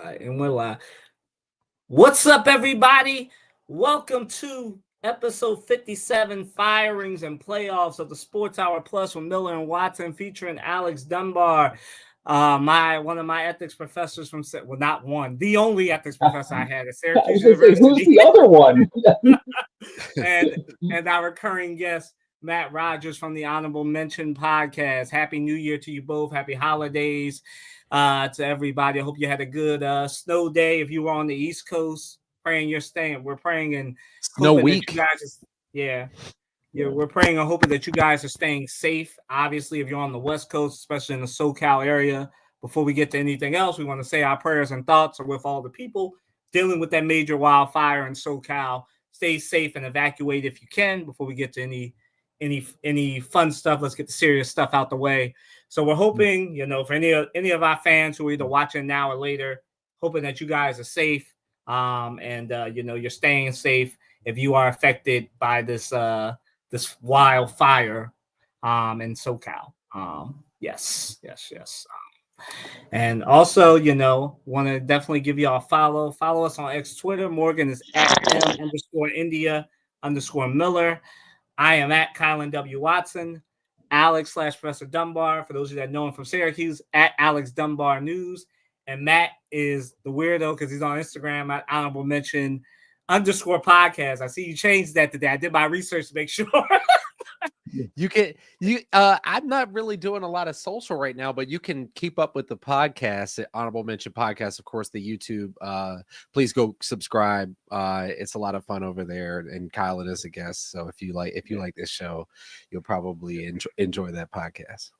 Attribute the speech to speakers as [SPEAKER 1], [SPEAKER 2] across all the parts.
[SPEAKER 1] And we're live. What's up, everybody? Welcome to episode 57, Firings and Playoffs of the Sports Hour Plus with Miller and Watson, featuring Alex Dunbar, one of my ethics professors from not one, the only ethics professor I had at
[SPEAKER 2] I was
[SPEAKER 1] Syracuse
[SPEAKER 2] going to say, who's
[SPEAKER 1] University,
[SPEAKER 2] the other one?
[SPEAKER 1] and our recurring guest Matt Rogers from the Honorable Mention podcast. Happy New Year to you both. Happy holidays to everybody. I hope you had a good snow day. If you were on the East Coast, praying you're staying. We're praying and
[SPEAKER 3] Snow
[SPEAKER 1] hoping that you
[SPEAKER 3] week.
[SPEAKER 1] guys, we're praying and hoping that you guys are staying safe. Obviously, if you're on the West Coast, especially in the SoCal area, before we get to anything else, we want to say our prayers and thoughts are with all the people dealing with that major wildfire in SoCal. Stay safe and evacuate if you can before we get to any fun stuff. Let's get the serious stuff out the way. So we're hoping, for any of our fans who are either watching now or later, hoping that you guys are safe, and you're staying safe if you are affected by this wildfire in SoCal. Yes. And also, want to definitely give you all a follow. Follow us on X Twitter. Morgan is at M_India_Miller. I am at Kylan W. Watson. Alex/Professor Dunbar, for those of you that know him from Syracuse, at Alex Dunbar News. And Matt is the weirdo because he's on Instagram at Honorable Mention _podcast. I see you changed that today. I did my research to make sure.
[SPEAKER 3] I'm not really doing a lot of social right now, but you can keep up with the podcast at Honorable Mention Podcast. Of course, the YouTube. Please go subscribe. It's a lot of fun over there, and Kylan is a guest. So if you like this show, you'll probably enjoy that podcast.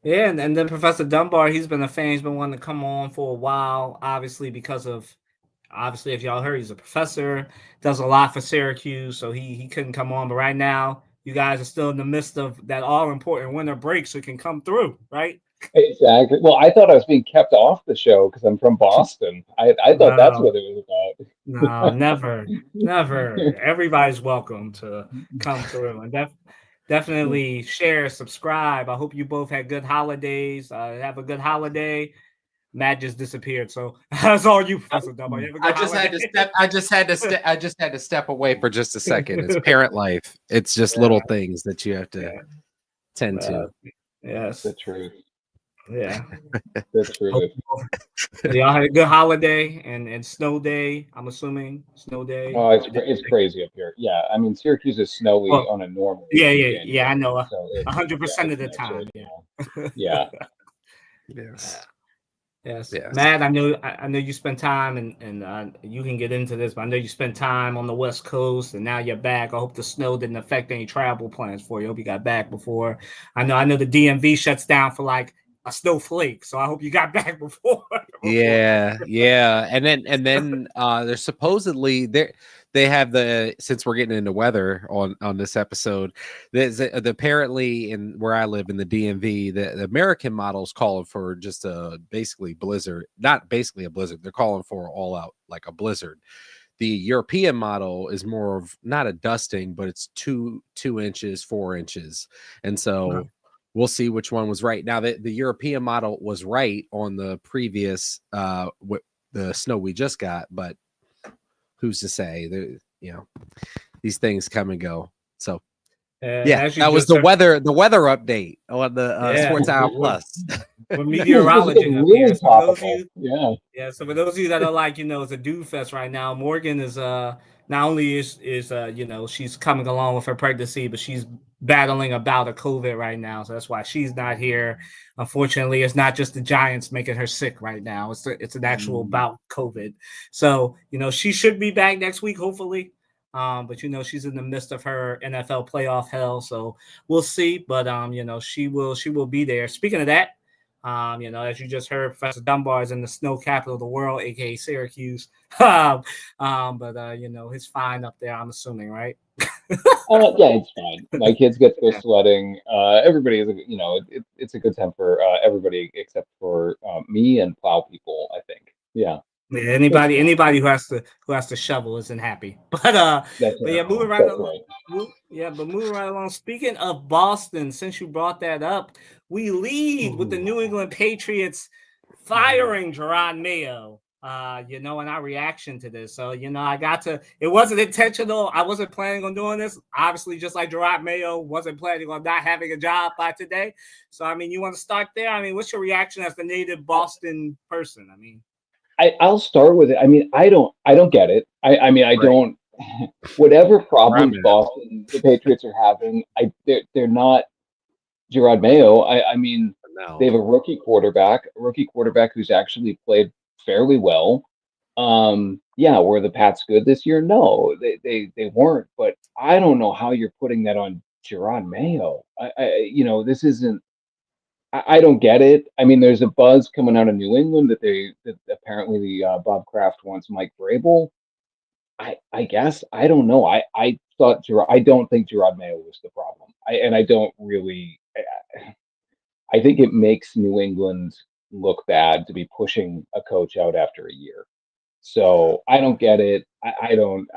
[SPEAKER 1] Yeah, and then Professor Dunbar, he's been a fan. He's been wanting to come on for a while, obviously, if y'all heard, he's a professor, does a lot for Syracuse, so he couldn't come on. But right now, you guys are still in the midst of that all-important winter break, so it can come through, right?
[SPEAKER 2] Exactly. Well, I thought I was being kept off the show because I'm from Boston. I thought that's
[SPEAKER 1] No,
[SPEAKER 2] what it was
[SPEAKER 1] no,
[SPEAKER 2] about.
[SPEAKER 1] never. Everybody's welcome to come through. And definitely share, subscribe. I hope you both had good holidays. Have a good holiday. Matt just disappeared, so that's all you, Professor Dunbar. You have a good holiday.
[SPEAKER 3] I just had to step away for just a second. It's parent life. It's just little things that you have to tend to.
[SPEAKER 1] Yes,
[SPEAKER 2] The truth.
[SPEAKER 1] yeah.
[SPEAKER 2] The truth.
[SPEAKER 1] Y'all had a good holiday and snow day. I'm assuming snow day.
[SPEAKER 2] Oh, it's crazy up here. Yeah, I mean Syracuse is snowy
[SPEAKER 1] Well,
[SPEAKER 2] on a normal
[SPEAKER 1] yeah. I
[SPEAKER 2] January,
[SPEAKER 1] know.
[SPEAKER 2] so
[SPEAKER 1] 100% of the
[SPEAKER 2] it's
[SPEAKER 1] time.
[SPEAKER 2] Yeah.
[SPEAKER 3] Yes.
[SPEAKER 1] Yes.
[SPEAKER 3] Yes.
[SPEAKER 1] Matt, I know you spent time and you can get into this, but I know you spent time on the West Coast and now you're back. I hope the snow didn't affect any travel plans for you. I hope you got back before. I know the DMV shuts down for like a snowflake, so I hope you got back before.
[SPEAKER 3] Yeah. And then there's supposedly they have since we're getting into weather on this episode, there's apparently in where I live in the DMV, the American model's calling for just a basically blizzard, not basically a blizzard. They're calling for all out like a blizzard. The European model is more of not a dusting, but it's 2 inches, 4 inches, and so. We'll see which one was right. Now, the European model was right on the previous the snow we just got, but who's to say? These things come and go. So, that was the weather update on the Sports Hour Plus.
[SPEAKER 1] We're meteorology up
[SPEAKER 2] really
[SPEAKER 1] here.
[SPEAKER 2] topical.
[SPEAKER 1] So for those of you that are like, it's a dude fest right now. Morgan is not only is she's coming along with her pregnancy, but she's battling about a COVID right now. So that's why she's not here. Unfortunately, it's not just the Giants making her sick right now. It's an actual bout COVID. So, she should be back next week, hopefully. But she's in the midst of her NFL playoff hell. So we'll see. But she will be there. Speaking of that, as you just heard, Professor Dunbar is in the snow capital of the world, aka Syracuse. But he's fine up there, I'm assuming, right?
[SPEAKER 2] Yeah, it's fine. My kids get to go sledding. Everybody is, it's a good time for everybody except for me and plow people, I think. Yeah.
[SPEAKER 1] Anybody who has to shovel isn't happy. But moving right along. But moving right along. Speaking of Boston, since you brought that up, we lead with the New England Patriots firing Jerod Mayo and our reaction to this. So, I got to, it wasn't intentional. I wasn't planning on doing this. Obviously, just like Gerard Mayo wasn't planning on not having a job by today. So, you want to start there? What's your reaction as the native Boston person?
[SPEAKER 2] I'll start with it. I don't get it. I
[SPEAKER 3] Right.
[SPEAKER 2] don't. Whatever problems
[SPEAKER 3] Right.
[SPEAKER 2] Boston, the Patriots are having, they're not Gerard Mayo. They have
[SPEAKER 3] No.
[SPEAKER 2] a rookie quarterback who's actually played fairly well. Yeah, were the Pats good this year? No, they weren't. But I don't know how you're putting that on Gerard Mayo. This isn't. I don't get it. There's a buzz coming out of New England that apparently the Bob Kraft wants Mike Vrabel. I guess I don't know. I thought I don't think Gerard Mayo was the problem. I don't really. I think it makes New England look bad to be pushing a coach out after a year. So I don't get it. I don't.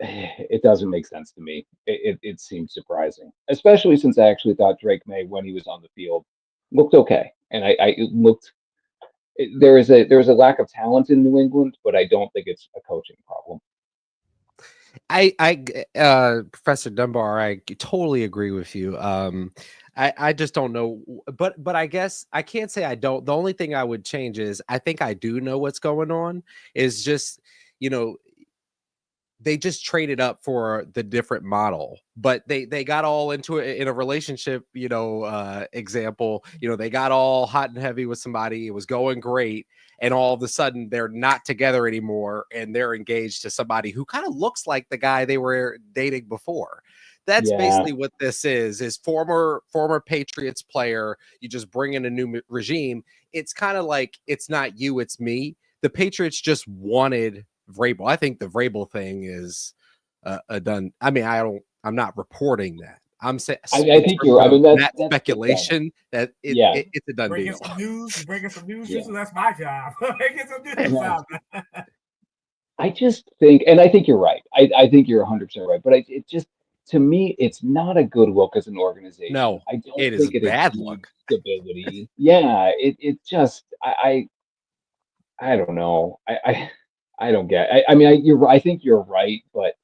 [SPEAKER 2] It doesn't make sense to me. It seems surprising, especially since I actually thought Drake May, when he was on the field, looked okay, and it looked. There is a lack of talent in New England, but I don't think it's a coaching problem.
[SPEAKER 3] Professor Dunbar, I totally agree with you. I just don't know, but I guess I can't say I don't. The only thing I would change is I think I do know what's going on. Is just they just traded up for the different model, but they got all into it in a relationship, example, they got all hot and heavy with somebody. It was going great. And all of a sudden they're not together anymore. And they're engaged to somebody who kind of looks like the guy they were dating before. That's basically what this is former Patriots player. You just bring in a new regime. It's kind of like, it's not you, it's me. The Patriots just wanted Vrabel. I think the Vrabel thing is a done. I'm not reporting that. I'm saying.
[SPEAKER 2] I think you're. That's
[SPEAKER 3] speculation. That it's a done deal.
[SPEAKER 1] Bringing some news. Yeah. That's my job. Making some news out.
[SPEAKER 2] I just think, and I think you're right. I think you're 100% right. But it just, to me, it's not a good look as an organization.
[SPEAKER 3] No,
[SPEAKER 2] I don't
[SPEAKER 3] it
[SPEAKER 2] think
[SPEAKER 3] is bad look.
[SPEAKER 2] Stability. Yeah, it just. I don't know. I don't get. I think you're right, but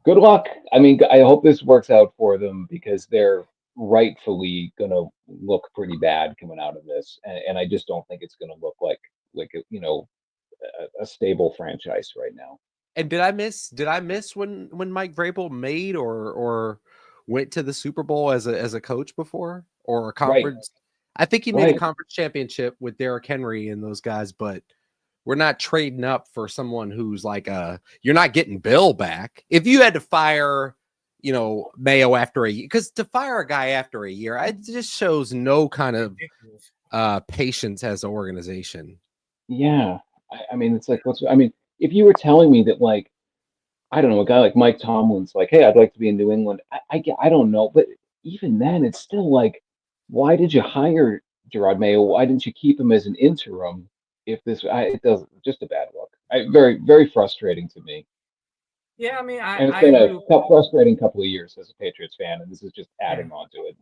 [SPEAKER 2] good luck. I hope this works out for them because they're rightfully gonna look pretty bad coming out of this, and I just don't think it's gonna look like a stable franchise right now.
[SPEAKER 3] And did I miss when Mike Vrabel made or went to the Super Bowl as a coach before, or a conference? Right. I think he made a conference championship with Derrick Henry and those guys, but we're not trading up for someone who's like you're not getting Bill back. If you had to fire, Mayo after a year, because to fire a guy after a year, it just shows no kind of patience as an organization.
[SPEAKER 2] Yeah. It's like, if you were telling me that, like, I don't know, a guy like Mike Tomlin's like, hey, I'd like to be in New England. I don't know. But even then, it's still like, why did you hire Gerard Mayo? Why didn't you keep him as an interim? If this, it does just a bad look. Very, very frustrating to me.
[SPEAKER 1] Yeah,
[SPEAKER 2] and it's been a frustrating couple of years as a Patriots fan, and this is just adding on to it.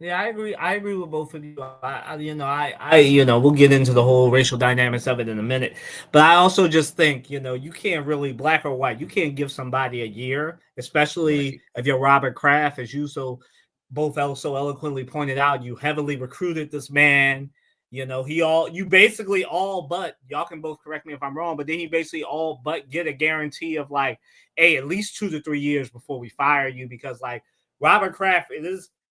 [SPEAKER 1] Yeah, I agree. I agree with both of you. We'll get into the whole racial dynamics of it in a minute. But I also just think, you can't really, black or white, you can't give somebody a year, especially if you're Robert Kraft, as you both so eloquently pointed out. You heavily recruited this man. You basically all but, y'all can both correct me if I'm wrong, but then he basically all but get a guarantee of like, hey, at least 2 to 3 years before we fire you, because like Robert Kraft,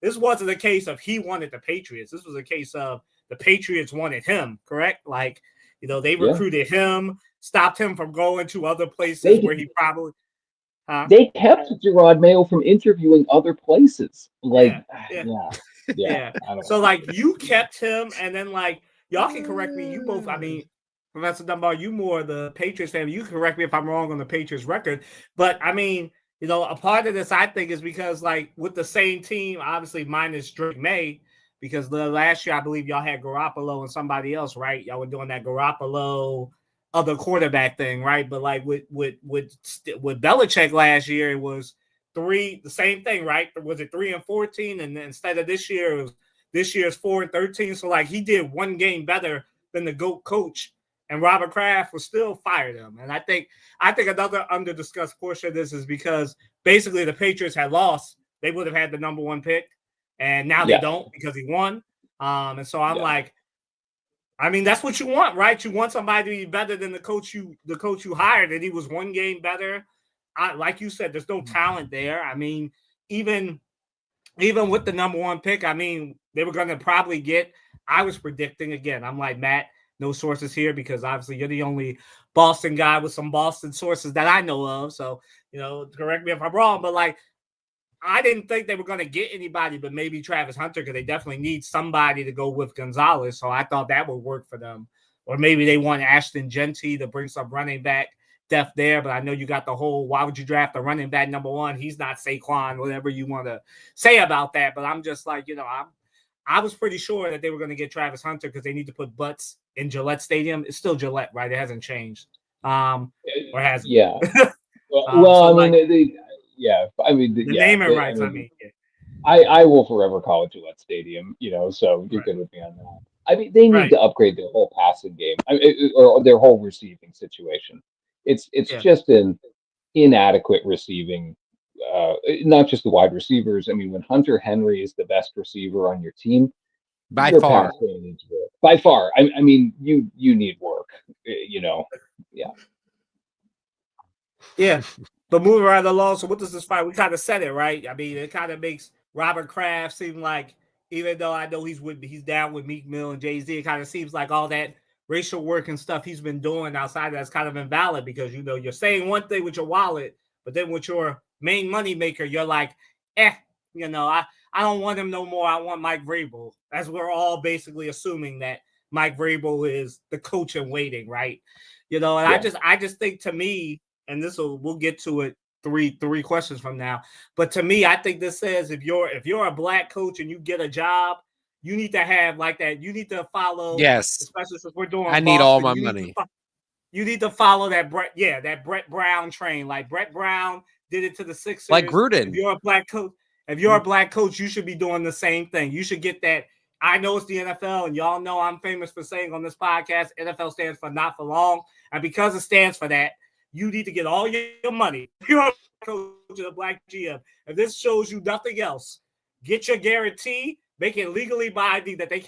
[SPEAKER 1] this wasn't a case of he wanted the Patriots. This was a case of the Patriots wanted him, correct? Like, they recruited him, stopped him from going to other places where he probably...
[SPEAKER 2] They kept Gerard Mayo from interviewing other places. Like, yeah.
[SPEAKER 1] So, like, you kept him, and then, like, y'all can correct me. You both, Professor Dunbar, you more the Patriots fan. You can correct me if I'm wrong on the Patriots record. But, a part of this, I think, is because, like, with the same team, obviously minus Drake May, because the last year, I believe y'all had Garoppolo and somebody else, right? Y'all were doing that Garoppolo other quarterback thing, right? But, like, with Belichick last year, it was the same thing, right? Was it 3-14? And then instead of this year's 4-13. So, like, he did one game better than the GOAT coach and Robert Kraft will still fire them. And I think another under-discussed portion of this is because basically the Patriots had lost. They would have had the number 1 pick, and now they don't because he won. And so I'm like, I mean, that's what you want, right? You want somebody to be better than the coach you hired, and he was 1 game better. Like you said, there's no talent there. I mean, even with the number 1 pick, I mean, they were going to probably get. I was predicting again. I'm like, Matt, no sources here because obviously you're the only Boston guy with some Boston sources that I know of. So, correct me if I'm wrong, but like, I didn't think they were going to get anybody, but maybe Travis Hunter, because they definitely need somebody to go with Gonzalez. So I thought that would work for them. Or maybe they want Ashton Genty to bring some running back depth there. But I know you got the whole, why would you draft a running back number 1? He's not Saquon, whatever you want to say about that. But I'm just like, I was pretty sure that they were going to get Travis Hunter because they need to put butts in Gillette Stadium. It's still Gillette, right? It hasn't changed. Or has it?
[SPEAKER 2] Yeah. I mean, the
[SPEAKER 1] naming rights.
[SPEAKER 2] I will forever call it Gillette Stadium. So you're good with me on that. I mean, they need to upgrade their whole passing game, or their whole receiving situation. It's just an inadequate receiving. Not just the wide receivers. I mean, when Hunter Henry is the best receiver on your team,
[SPEAKER 3] by far.
[SPEAKER 2] By far. I mean, you need work. Yeah.
[SPEAKER 1] Yeah. But moving right along, so what does this fight? We kind of said it, right? I mean, it kind of makes Robert Kraft seem like, even though I know he's down with Meek Mill and Jay-Z, it kind of seems like all that racial work and stuff he's been doing outside that's kind of invalid because, you're saying one thing with your wallet, but then with your main money maker, you're like, I don't want him no more. I want Mike Vrabel. As we're all basically assuming that Mike Vrabel is the coach in waiting, right? And I just think, to me, and we'll get to it three questions from now. But to me, I think this says if you're a black coach and you get a job, you need to have like that. You need to follow.
[SPEAKER 3] Yes.
[SPEAKER 1] Especially since we're doing.
[SPEAKER 3] I need all my money.
[SPEAKER 1] You need to follow that Brett Brown train. Like Brett Brown did it to the Sixers.
[SPEAKER 3] Like Gruden.
[SPEAKER 1] If you're a black coach, you should be doing the same thing. You should get that. I know it's the NFL, and y'all know I'm famous for saying on this podcast, NFL stands for not for long. And because it stands for that, you need to get all your money. If you're a coach of the black GM, if this shows you nothing else, get your guarantee, make it legally binding that they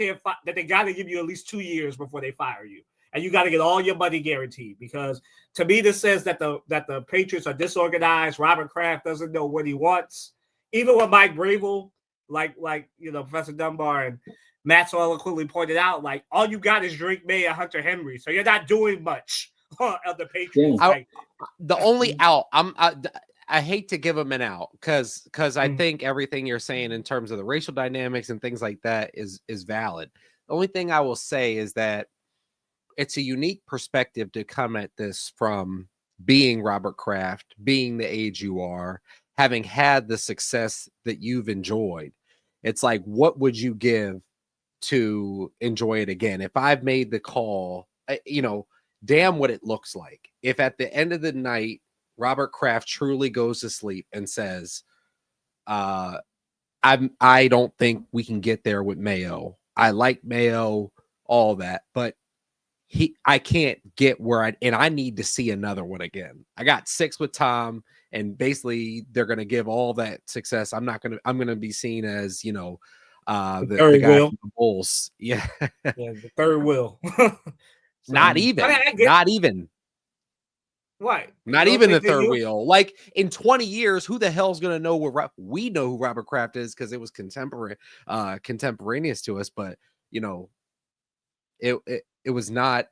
[SPEAKER 1] got to give you at least 2 years before they fire you. And you got to get all your money guaranteed, because to me, this says that the Patriots are disorganized. Robert Kraft doesn't know what he wants. Even with Mike Vrabel, like Professor Dunbar and Matt so eloquently pointed out, like, all you got is Drake May and Hunter Henry. So you're not doing much of the Patriots.
[SPEAKER 3] The only out, I hate to give them an out because I think everything you're saying in terms of the racial dynamics and things like that is valid. The only thing I will say is that it's a unique perspective to come at this from being Robert Kraft, being the age you are, having had the success that you've enjoyed. It's like, what would you give to enjoy it again? If I've made the call, damn what it looks like. If at the end of the night, Robert Kraft truly goes to sleep and says, I don't think we can get there with Mayo. I like Mayo, all that, but I can't get where I need to see another one again. I got 6 with Tom, and basically they're going to give all that success. I'm going to be seen as, the guy from the Bulls. Yeah.
[SPEAKER 1] The third wheel.
[SPEAKER 3] Not even.
[SPEAKER 1] Right.
[SPEAKER 3] Not even the third wheel. Like, in 20 years, who the hell's going to know we know who Robert Kraft is because it was contemporaneous to us, but it was not,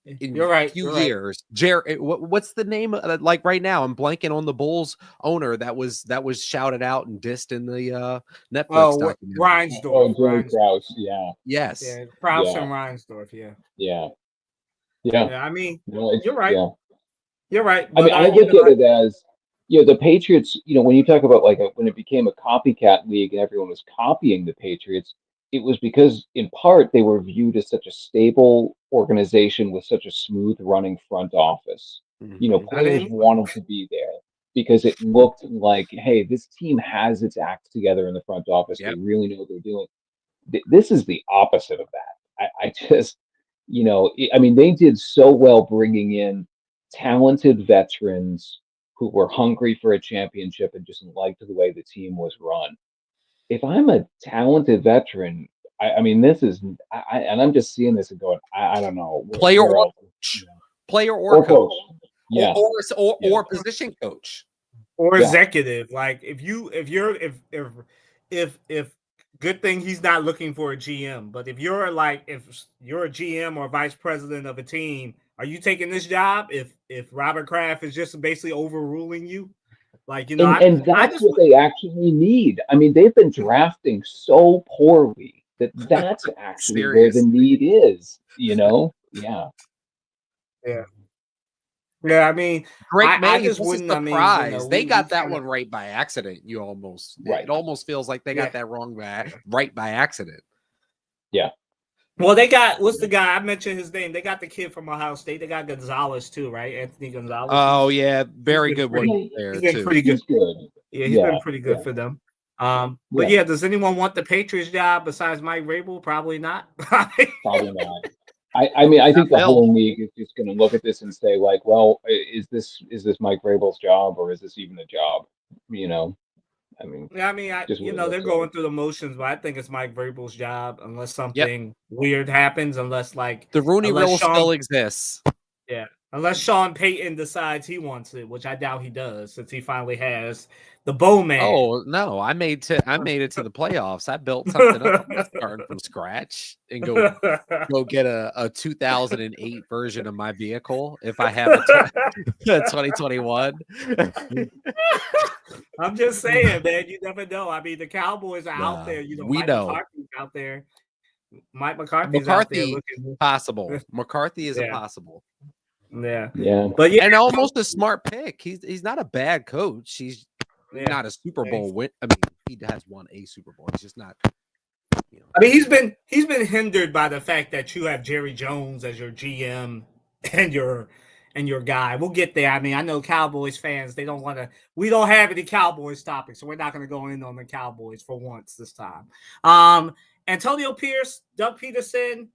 [SPEAKER 3] in
[SPEAKER 1] you're right,
[SPEAKER 3] few years. Right. What's the name? Like right now, I'm blanking on the Bulls owner that was shouted out and dissed in the Netflix documentary.
[SPEAKER 1] Reinsdorf.
[SPEAKER 2] Jerry Krause. Yeah.
[SPEAKER 3] Yes.
[SPEAKER 1] Yeah, Krause and Reinsdorf. Yeah.
[SPEAKER 2] Yeah.
[SPEAKER 1] I mean, you're right.
[SPEAKER 2] Yeah.
[SPEAKER 1] You're right.
[SPEAKER 2] I mean, I look at it as, the Patriots, when you talk about when it became a copycat league and everyone was copying the Patriots, it was because in part they were viewed as such a stable organization with such a smooth running front office.
[SPEAKER 3] Mm-hmm.
[SPEAKER 2] Players wanted to be there because it looked like, hey, this team has its act together in the front office. Yep. They really know what they're doing. This is the opposite of that. I just, I mean, they did so well bringing in talented veterans who were hungry for a championship and just liked the way the team was run. If I'm a talented veteran, I mean, this is, and I'm just seeing this and going, I don't know
[SPEAKER 3] Player
[SPEAKER 2] where
[SPEAKER 3] or
[SPEAKER 2] else,
[SPEAKER 3] coach. Player or coach.
[SPEAKER 2] Yeah.
[SPEAKER 3] Or position coach.
[SPEAKER 1] Or
[SPEAKER 2] Yeah.
[SPEAKER 1] executive. Like if good thing he's not looking for a GM, but if you're a GM or vice president of a team, are you taking this job if Robert Kraft is just basically overruling you? Like,
[SPEAKER 2] And that's what they actually need. I mean, they've been drafting so poorly that's actually where the need is, Yeah.
[SPEAKER 1] Yeah. Yeah, I mean,
[SPEAKER 3] Drake
[SPEAKER 1] I
[SPEAKER 3] May,
[SPEAKER 1] just
[SPEAKER 3] what's a
[SPEAKER 1] wouldn't. I mean,
[SPEAKER 3] surprise? They got that
[SPEAKER 1] kinda,
[SPEAKER 3] one right by accident.
[SPEAKER 2] Right.
[SPEAKER 3] It almost feels like they got that wrong right by accident.
[SPEAKER 2] Yeah.
[SPEAKER 1] Well, they got what's the guy I mentioned his name? They got the kid from Ohio State. They got Gonzalez too, right? Anthony Gonzalez.
[SPEAKER 3] Oh yeah, very good one there
[SPEAKER 1] He's been
[SPEAKER 3] too.
[SPEAKER 1] pretty good.
[SPEAKER 2] He's good.
[SPEAKER 1] Yeah, he's been pretty good for them. But yeah, does anyone want the Patriots job besides Mike Vrabel? Probably not.
[SPEAKER 2] Probably not. I mean, I think the whole league is just going to look at this and say, like, well, is this Mike Vrabel's job, or is this even a job? I mean,
[SPEAKER 1] they're going through the motions, but I think it's Mike Vrabel's job unless something weird happens, unless
[SPEAKER 3] the Rooney Rule still exists.
[SPEAKER 1] Yeah, unless Sean Payton decides he wants it, which I doubt he does, since he finally has the Bowman.
[SPEAKER 3] Oh no, I made it to the playoffs. I built something up, starting from scratch, and go get a 2008 version of my vehicle if I have a 2021.
[SPEAKER 1] I'm just saying, man. You never know. I mean, the Cowboys are out there.
[SPEAKER 3] Mike
[SPEAKER 1] McCarthy's out there. Mike McCarthy's out there looking
[SPEAKER 3] possible. McCarthy is impossible.
[SPEAKER 1] Yeah.
[SPEAKER 2] But
[SPEAKER 3] and almost a smart pick. He's not a bad coach. He's not a Super Bowl win. I mean, he has won a Super Bowl. He's just not.
[SPEAKER 1] I mean, he's been hindered by the fact that you have Jerry Jones as your GM and your guy. We'll get there. I mean, I know Cowboys fans, they don't want to. We don't have any Cowboys topics, so we're not going to go in on the Cowboys for once this time. Antonio Pierce, Doug Peterson,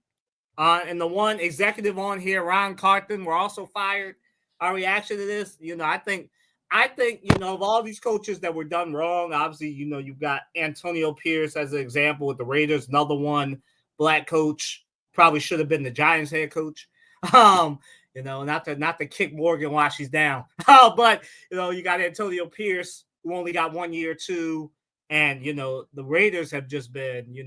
[SPEAKER 1] and the one executive on here, Ron Carton, were also fired. Our reaction to this, I think, of all these coaches that were done wrong, obviously, you've got Antonio Pierce as an example with the Raiders, another one, black coach, probably should have been the Giants head coach. Not to kick Morgan while she's down. But, you got Antonio Pierce, who only got 1 year, too. And, the Raiders have just been,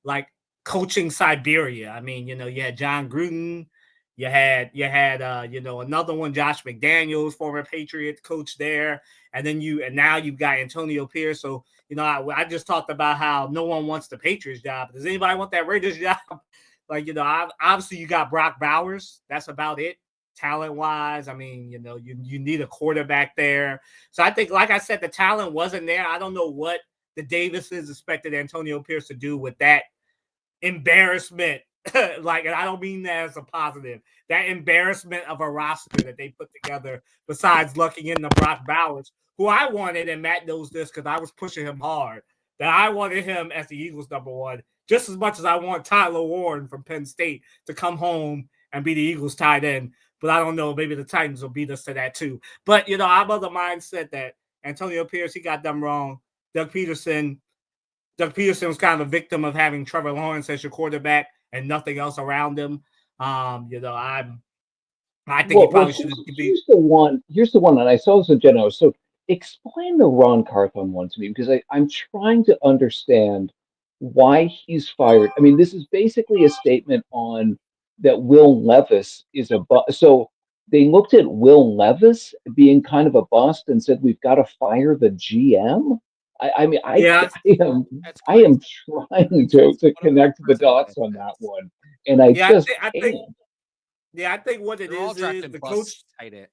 [SPEAKER 1] like coaching Siberia. I mean, you had John Gruden, you had another one, Josh McDaniels, former Patriot coach there. And now you've got Antonio Pierce. So, I just talked about how no one wants the Patriots job. Does anybody want that Raiders job? Obviously you got Brock Bowers. That's about it. Talent-wise, I mean, you need a quarterback there. So I think, like I said, the talent wasn't there. I don't know what the Davises expected Antonio Pierce to do with that embarrassment. And I don't mean that as a positive. That embarrassment of a roster that they put together, besides lucking in the Brock Bowers, who I wanted, and Matt knows this because I was pushing him hard, that I wanted him as the Eagles #1, just as much as I want Tyler Warren from Penn State to come home and be the Eagles tight end. But I don't know, maybe the Titans will beat us to that too. But, I'm of the mindset that Antonio Pierce, he got them wrong. Doug Peterson was kind of a victim of having Trevor Lawrence as your quarterback and nothing else around him. I think he probably should be.
[SPEAKER 2] Here's the one, and I saw this in Geno. So explain the Ron Carthon one to me, because I'm trying to understand why he's fired. I mean, this is basically a statement on that Will Levis is a bust. So they looked at Will Levis being kind of a bust and said, we've got to fire the GM. I am trying to connect the dots on that one, and I can't.
[SPEAKER 1] I think what it is the coach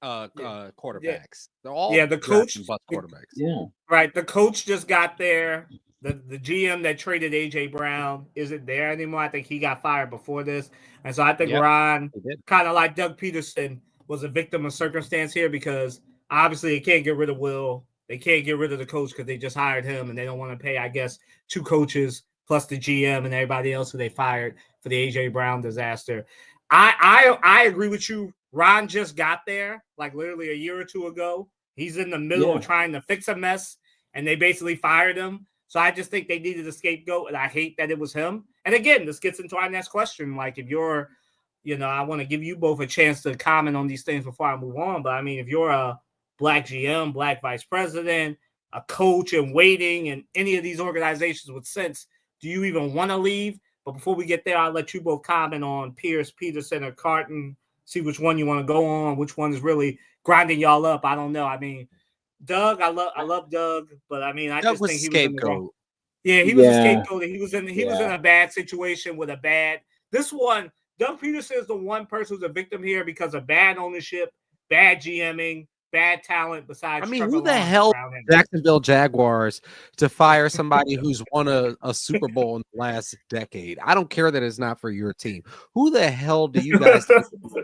[SPEAKER 3] quarterbacks. They're all
[SPEAKER 1] the coach
[SPEAKER 3] bust quarterbacks.
[SPEAKER 2] Yeah,
[SPEAKER 1] right. The coach just got there. The GM that traded AJ Brown isn't there anymore. I think he got fired before this, and so I think Ron, kind of like Doug Peterson, was a victim of circumstance here, because obviously they can't get rid of Will. They can't get rid of the coach because they just hired him, and they don't want to pay, I guess, 2 coaches plus the GM and everybody else who they fired for the AJ Brown disaster. I agree with you. Ron just got there, like literally a year or two ago. He's in the middle of trying to fix a mess, and they basically fired him. So I just think they needed a scapegoat, and I hate that it was him. And again, this gets into our next question. Like, if you're, I want to give you both a chance to comment on these things before I move on. But I mean, if you're a black GM, black vice president, a coach in waiting, and any of these organizations with sense, do you even want to leave? But before we get there, I'll let you both comment on Pierce, Peterson, or Carton. See which one you want to go on. Which one is really grinding y'all up? I don't know. I mean, Doug, I love Doug, but I mean, I
[SPEAKER 3] Doug
[SPEAKER 1] just
[SPEAKER 3] was
[SPEAKER 1] think he was in the wrong.
[SPEAKER 3] scapegoat.
[SPEAKER 1] Yeah, he was a scapegoat. He was in a bad situation with a bad. This one, Doug Peterson is the one person who's a victim here because of bad ownership, bad GMing, bad talent. Besides,
[SPEAKER 3] I mean,
[SPEAKER 1] Trevor
[SPEAKER 3] who the
[SPEAKER 1] Lawrence
[SPEAKER 3] hell
[SPEAKER 1] around him.
[SPEAKER 3] Jacksonville Jaguars to fire somebody who's won a Super Bowl in the last decade? I don't care that it's not for your team. Who the hell do you guys think you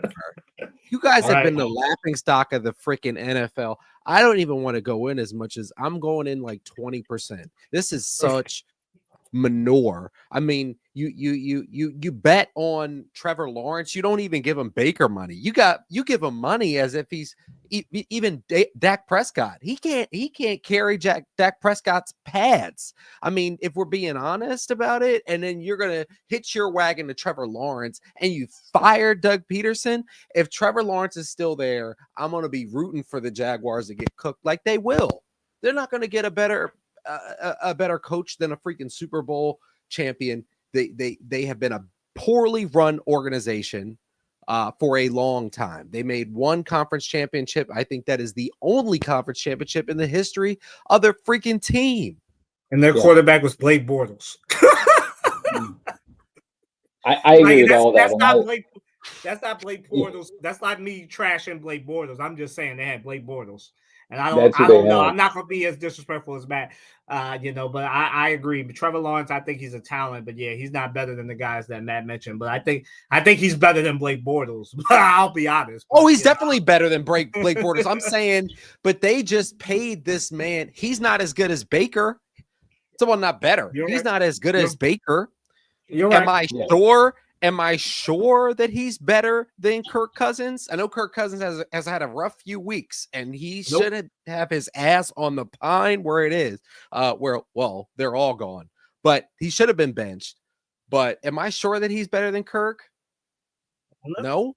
[SPEAKER 3] are? You guys have been the laughing stock of the freaking NFL. I don't even want to go in as much as I'm going in like 20%. This is such manure. I mean, you bet on Trevor Lawrence. You don't even give him Baker money. You give him money as if he's even Dak Prescott. He can't carry Dak Prescott's pads. I mean, if we're being honest about it, and then you're gonna hitch your wagon to Trevor Lawrence and you fire Doug Peterson. If Trevor Lawrence is still there, I'm gonna be rooting for the Jaguars to get cooked like they will. They're not gonna get a better coach than a freaking Super Bowl champion. They have been a poorly run organization for a long time. They made one conference championship. I think that is the only conference championship in the history of their freaking team.
[SPEAKER 1] And their quarterback was Blake Bortles.
[SPEAKER 2] I agree with all that.
[SPEAKER 1] That's not Blake Bortles. That's not me trashing Blake Bortles. I'm just saying they had Blake Bortles. And I don't know. I'm not gonna be as disrespectful as Matt, but I agree. But Trevor Lawrence, I think he's a talent, but yeah, he's not better than the guys that Matt mentioned. But I think he's better than Blake Bortles. I'll be honest.
[SPEAKER 3] Oh, he's definitely better than Blake Bortles. I'm saying, but they just paid this man. He's not as good as Baker. Someone not better. He's not as good as Baker.
[SPEAKER 1] You're right.
[SPEAKER 3] Am I sure that he's better than Kirk Cousins? I know Kirk Cousins has had a rough few weeks, and he should have his ass on the pine where it is. They're all gone, but he should have been benched. But am I sure that he's better than Kirk? No.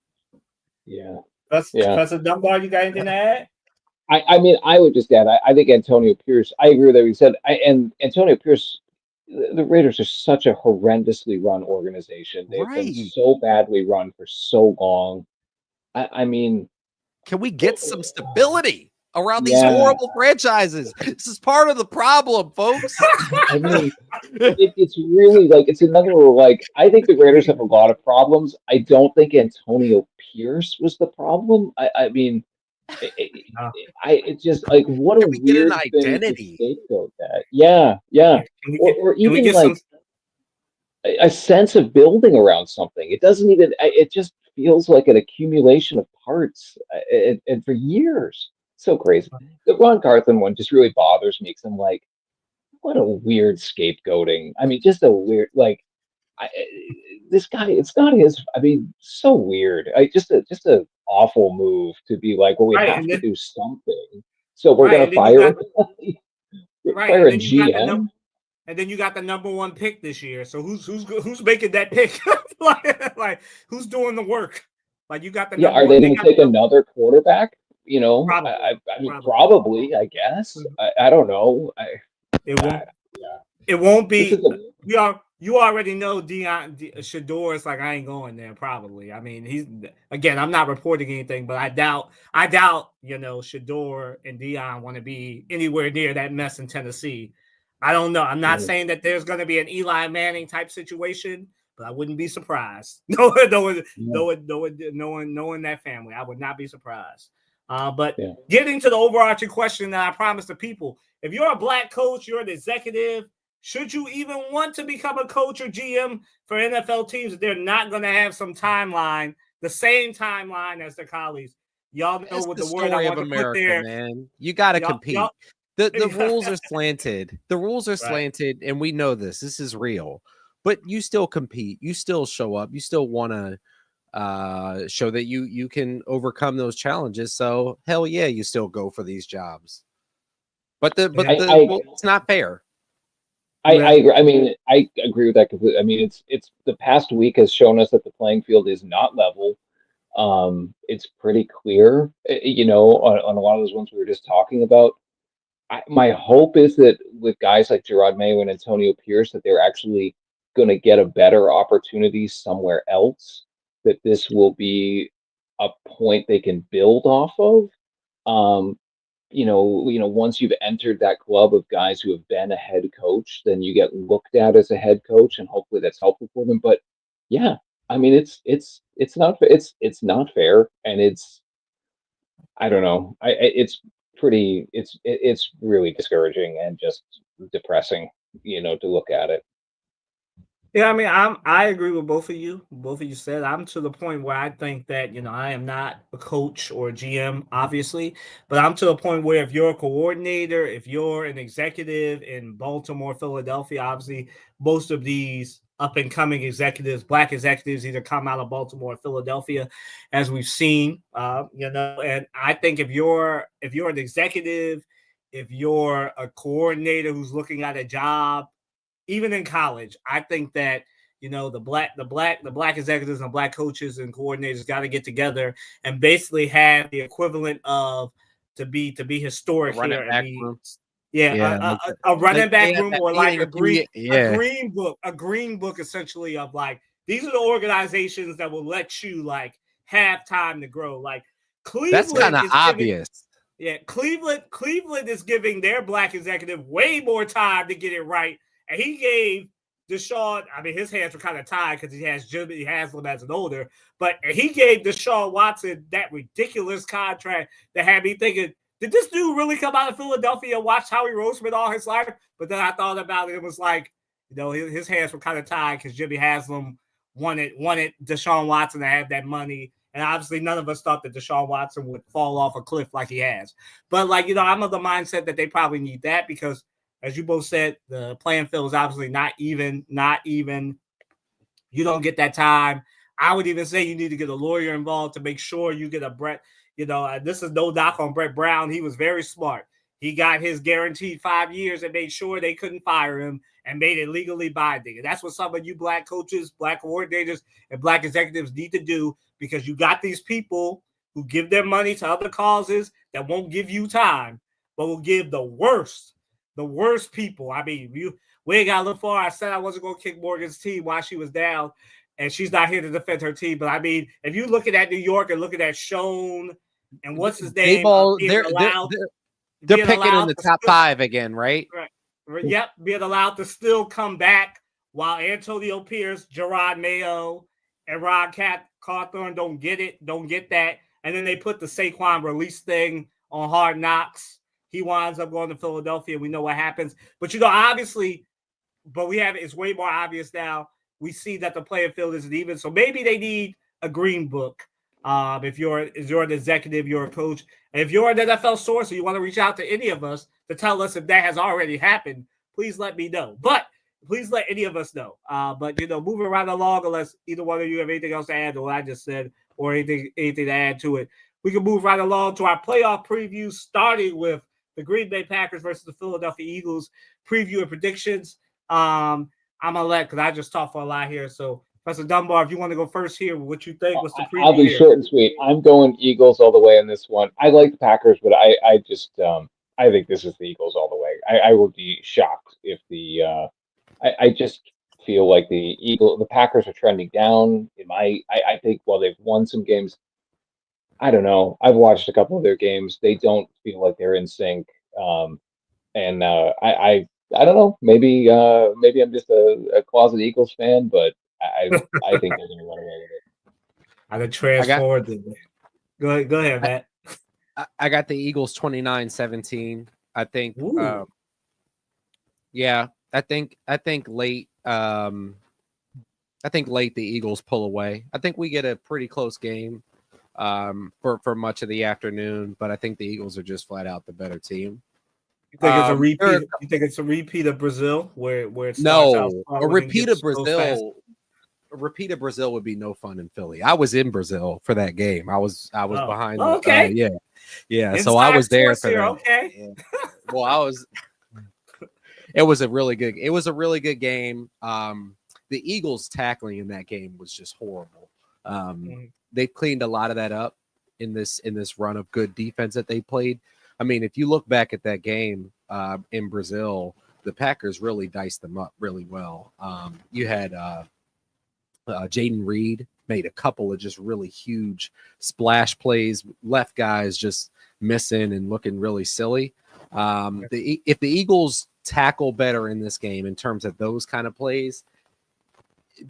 [SPEAKER 2] Yeah.
[SPEAKER 1] Professor Dunbar, you got anything to add?
[SPEAKER 2] I mean, I would just add, I think Antonio Pierce, I agree with everything he said. And Antonio Pierce, the Raiders are such a horrendously run organization. They've been so badly run for so long. I mean,
[SPEAKER 3] can we get some stability around these horrible franchises? This is part of the problem, folks.
[SPEAKER 2] I mean, it's really like, it's another, like, I think the Raiders have a lot of problems. I don't think Antonio Pierce was the problem. I mean, it's just like, what a weird thing to scapegoat that. Yeah. Or even like a sense of building around something. It doesn't even, it just feels like an accumulation of parts and for years. So crazy. The Ron Carthen one just really bothers me because I'm like, what a weird scapegoating. I mean, just a weird, like, this guy, it's not his. I mean, so weird. Just a awful move to be like, well, we have to do something, so we're gonna fire fire a GM.
[SPEAKER 1] And then you got the number one pick this year. So who's making that pick? like who's doing the work? Like you got the
[SPEAKER 2] are they going to take another quarterback? You know, I mean, probably. I guess. I don't know.
[SPEAKER 1] It won't. It won't be. You already know Shador is like, I ain't going there. Probably. I mean, I'm not reporting anything, but I doubt. Shador and Dion want to be anywhere near that mess in Tennessee. I don't know. I'm not saying that there's going to be an Eli Manning type situation, but I wouldn't be surprised. Knowing that family, I would not be surprised. But getting to the overarching question that I promised the people, if you're a black coach, you're an executive, should you even want to become a coach or GM for NFL teams if they're not going to have some timeline, the same timeline as their colleagues? Y'all know what the word I want to put there.
[SPEAKER 3] Man. You got to compete. The rules are slanted. The rules are slanted, and we know this. This is real. But you still compete. You still show up. You still want to show that you can overcome those challenges. So hell yeah, you still go for these jobs. But it's not fair.
[SPEAKER 2] I mean, I agree with that completely. I mean, it's the past week has shown us that the playing field is not level. It's pretty clear, on a lot of those ones we were just talking about. My hope is that with guys like Gerard Mayo and Antonio Pierce, that they're actually going to get a better opportunity somewhere else, that this will be a point they can build off of. Once you've entered that club of guys who have been a head coach, then you get looked at as a head coach, and hopefully that's helpful for them. But yeah, I mean, it's not fair, and I don't know. It's really discouraging and just depressing, to look at it.
[SPEAKER 1] Yeah, I mean, I agree with both of you. Both of you said I'm to the point where I think that I am not a coach or a GM, obviously, but I'm to the point where if you're a coordinator, if you're an executive in Baltimore, Philadelphia, obviously most of these up and coming executives, black executives, either come out of Baltimore or Philadelphia, as we've seen. And I think if you're an executive, if you're a coordinator who's looking at a job even in college, I think that the black executives and black coaches and coordinators got to get together and basically have the equivalent of to be historic here and be a running back room, or like a green book essentially of like, these are the organizations that will let you like have time to grow. Like Cleveland,
[SPEAKER 3] that's kind of obvious.
[SPEAKER 1] Cleveland is giving their black executive way more time to get it right. And he gave Deshaun, I mean, his hands were kind of tied because he has Jimmy Haslam as an older, but he gave Deshaun Watson that ridiculous contract that had me thinking, did this dude really come out of Philadelphia and watch Howie Roseman all his life? But then I thought about it. It was like, his hands were kind of tied because Jimmy Haslam wanted Deshaun Watson to have that money. And obviously none of us thought that Deshaun Watson would fall off a cliff like he has. But I'm of the mindset that they probably need that because, as you both said, the playing field is obviously not even. You don't get that time. I would even say you need to get a lawyer involved to make sure you get a Brett. This is no knock on Brett Brown. He was very smart. He got his guaranteed 5 years and made sure they couldn't fire him and made it legally binding. And that's what some of you black coaches, black coordinators, and black executives need to do, because you got these people who give their money to other causes that won't give you time, but will give the worst people. I mean, we ain't got to look far. I said I wasn't going to kick Morgan's team while she was down, and she's not here to defend her team. But I mean, if you looking at New York and looking at Schoen and what's his name,
[SPEAKER 3] they're picking in the top 5 again, right?
[SPEAKER 1] Right. Yep, being allowed to still come back while Antonio Pierce, Gerard Mayo, and Rod Cawthorn don't get that. And then they put the Saquon release thing on Hard Knocks. He winds up going to Philadelphia. We know what happens. But, obviously, it's way more obvious now. We see that the playing field isn't even. So maybe they need a green book. If you're an executive, you're a coach. And if you're an NFL source or you want to reach out to any of us to tell us if that has already happened, please let me know. But please let any of us know. But moving right along, unless either one of you have anything else to add to what I just said or anything to add to it, we can move right along to our playoff preview, starting with the Green Bay Packers versus the Philadelphia Eagles preview and predictions. I'm gonna let, because I just talked for a lot here. So, Professor Dunbar, if you want to go first here, what you think? What's the preview?
[SPEAKER 2] I'll be short and sweet. I'm going Eagles all the way in this one. I like the Packers, but I just I think this is the Eagles all the way. I would be shocked if I just feel like the Packers are trending down. I think while they've won some games, I don't know. I've watched a couple of their games. They don't feel like they're in sync. I don't know. Maybe I'm just a closet Eagles fan, but I think they're going to run away with it.
[SPEAKER 1] I could transform them. Go ahead, Matt.
[SPEAKER 3] I got the Eagles 29-17. I think. I think late. I think late the Eagles pull away. I think we get a pretty close game for much of the afternoon, but I think the Eagles are just flat out the better team.
[SPEAKER 1] You think it's a repeat? You think it's a repeat of Brazil, where it starts out
[SPEAKER 3] a repeat of Brazil? repeat of Brazil would be no fun in Philly. I was in Brazil for that game. I was behind.
[SPEAKER 1] Okay.
[SPEAKER 3] Yeah.
[SPEAKER 1] Inside
[SPEAKER 3] So I was there for
[SPEAKER 1] here.
[SPEAKER 3] that.
[SPEAKER 1] Okay.
[SPEAKER 3] Yeah. Well, I was. It was a really good. It was a really good game. The Eagles tackling in that game was just horrible. They cleaned a lot of that up in this run of good defense that they played. I mean, if you look back at that game in Brazil, the Packers really diced them up really well. You had Jaden Reed made a couple of just really huge splash plays, left guys just missing and looking really silly. If the Eagles tackle better in this game in terms of those kind of plays,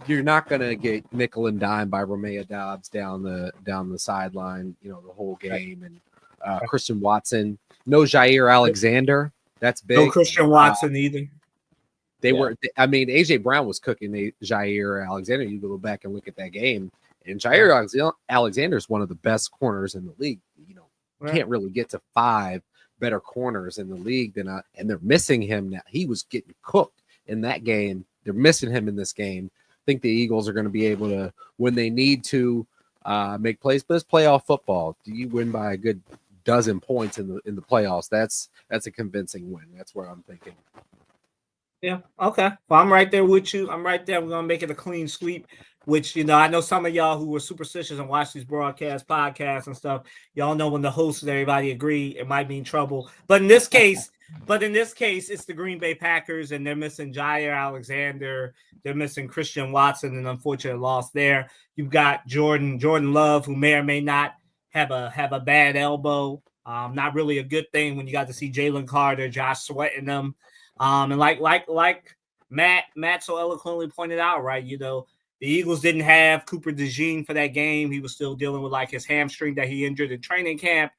[SPEAKER 3] you're not going to get nickel and dime by Romeo Doubs down the sideline, the whole game. And Christian Watson, no Jair Alexander. That's big.
[SPEAKER 1] No Christian Watson either.
[SPEAKER 3] They were. I mean, AJ Brown was cooking Jair Alexander. You go back and look at that game, and Jair Alexander is one of the best corners in the league. Can't really get to 5 better corners in the league and they're missing him now. He was getting cooked in that game. They're missing him in this game. I think the Eagles are going to be able to, when they need to, make plays. But it's playoff football. Do you win by a good dozen points in the playoffs? That's a convincing win. That's where I'm thinking.
[SPEAKER 1] Yeah. Okay. Well, I'm right there with you. I'm right there. We're gonna make it a clean sweep. Which I know some of y'all who were superstitious and watch these broadcasts, podcasts, and stuff. Y'all know when the hosts and everybody agree, it might be in trouble. But in this case, it's the Green Bay Packers, and they're missing Jair Alexander. They're missing Christian Watson, an unfortunate loss there. You've got Jordan Love, who may or may not have a bad elbow. Not really a good thing when you got to see Jalen Carter, Josh Sweating them. And like Matt so eloquently pointed out, right? The Eagles didn't have Cooper DeJean for that game. He was still dealing with his hamstring that he injured in training camp.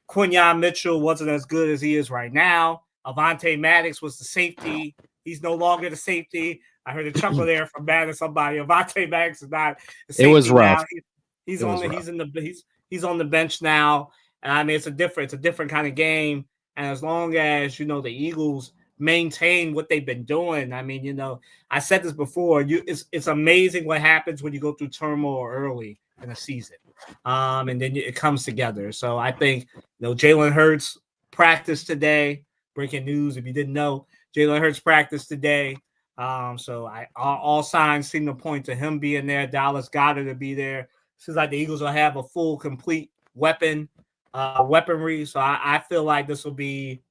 [SPEAKER 1] Quinyon Mitchell wasn't as good as he is right now. Avonte Maddox was the safety. He's no longer the safety. I heard a chuckle there from Matt or somebody. Avonte Maddox is not the safety.
[SPEAKER 3] It was rough.
[SPEAKER 1] Now. He's on the bench now. And I mean, it's a different kind of game. And as long as the Eagles maintain what they've been doing. I mean, I said this before. It's amazing what happens when you go through turmoil early in a season, and then it comes together. So I think Jalen Hurts practiced today. Breaking news: if you didn't know, Jalen Hurts practiced today. So all signs seem to point to him being there. Dallas Goedert to be there. Seems like the Eagles will have a full, complete weaponry. So I feel like this will be.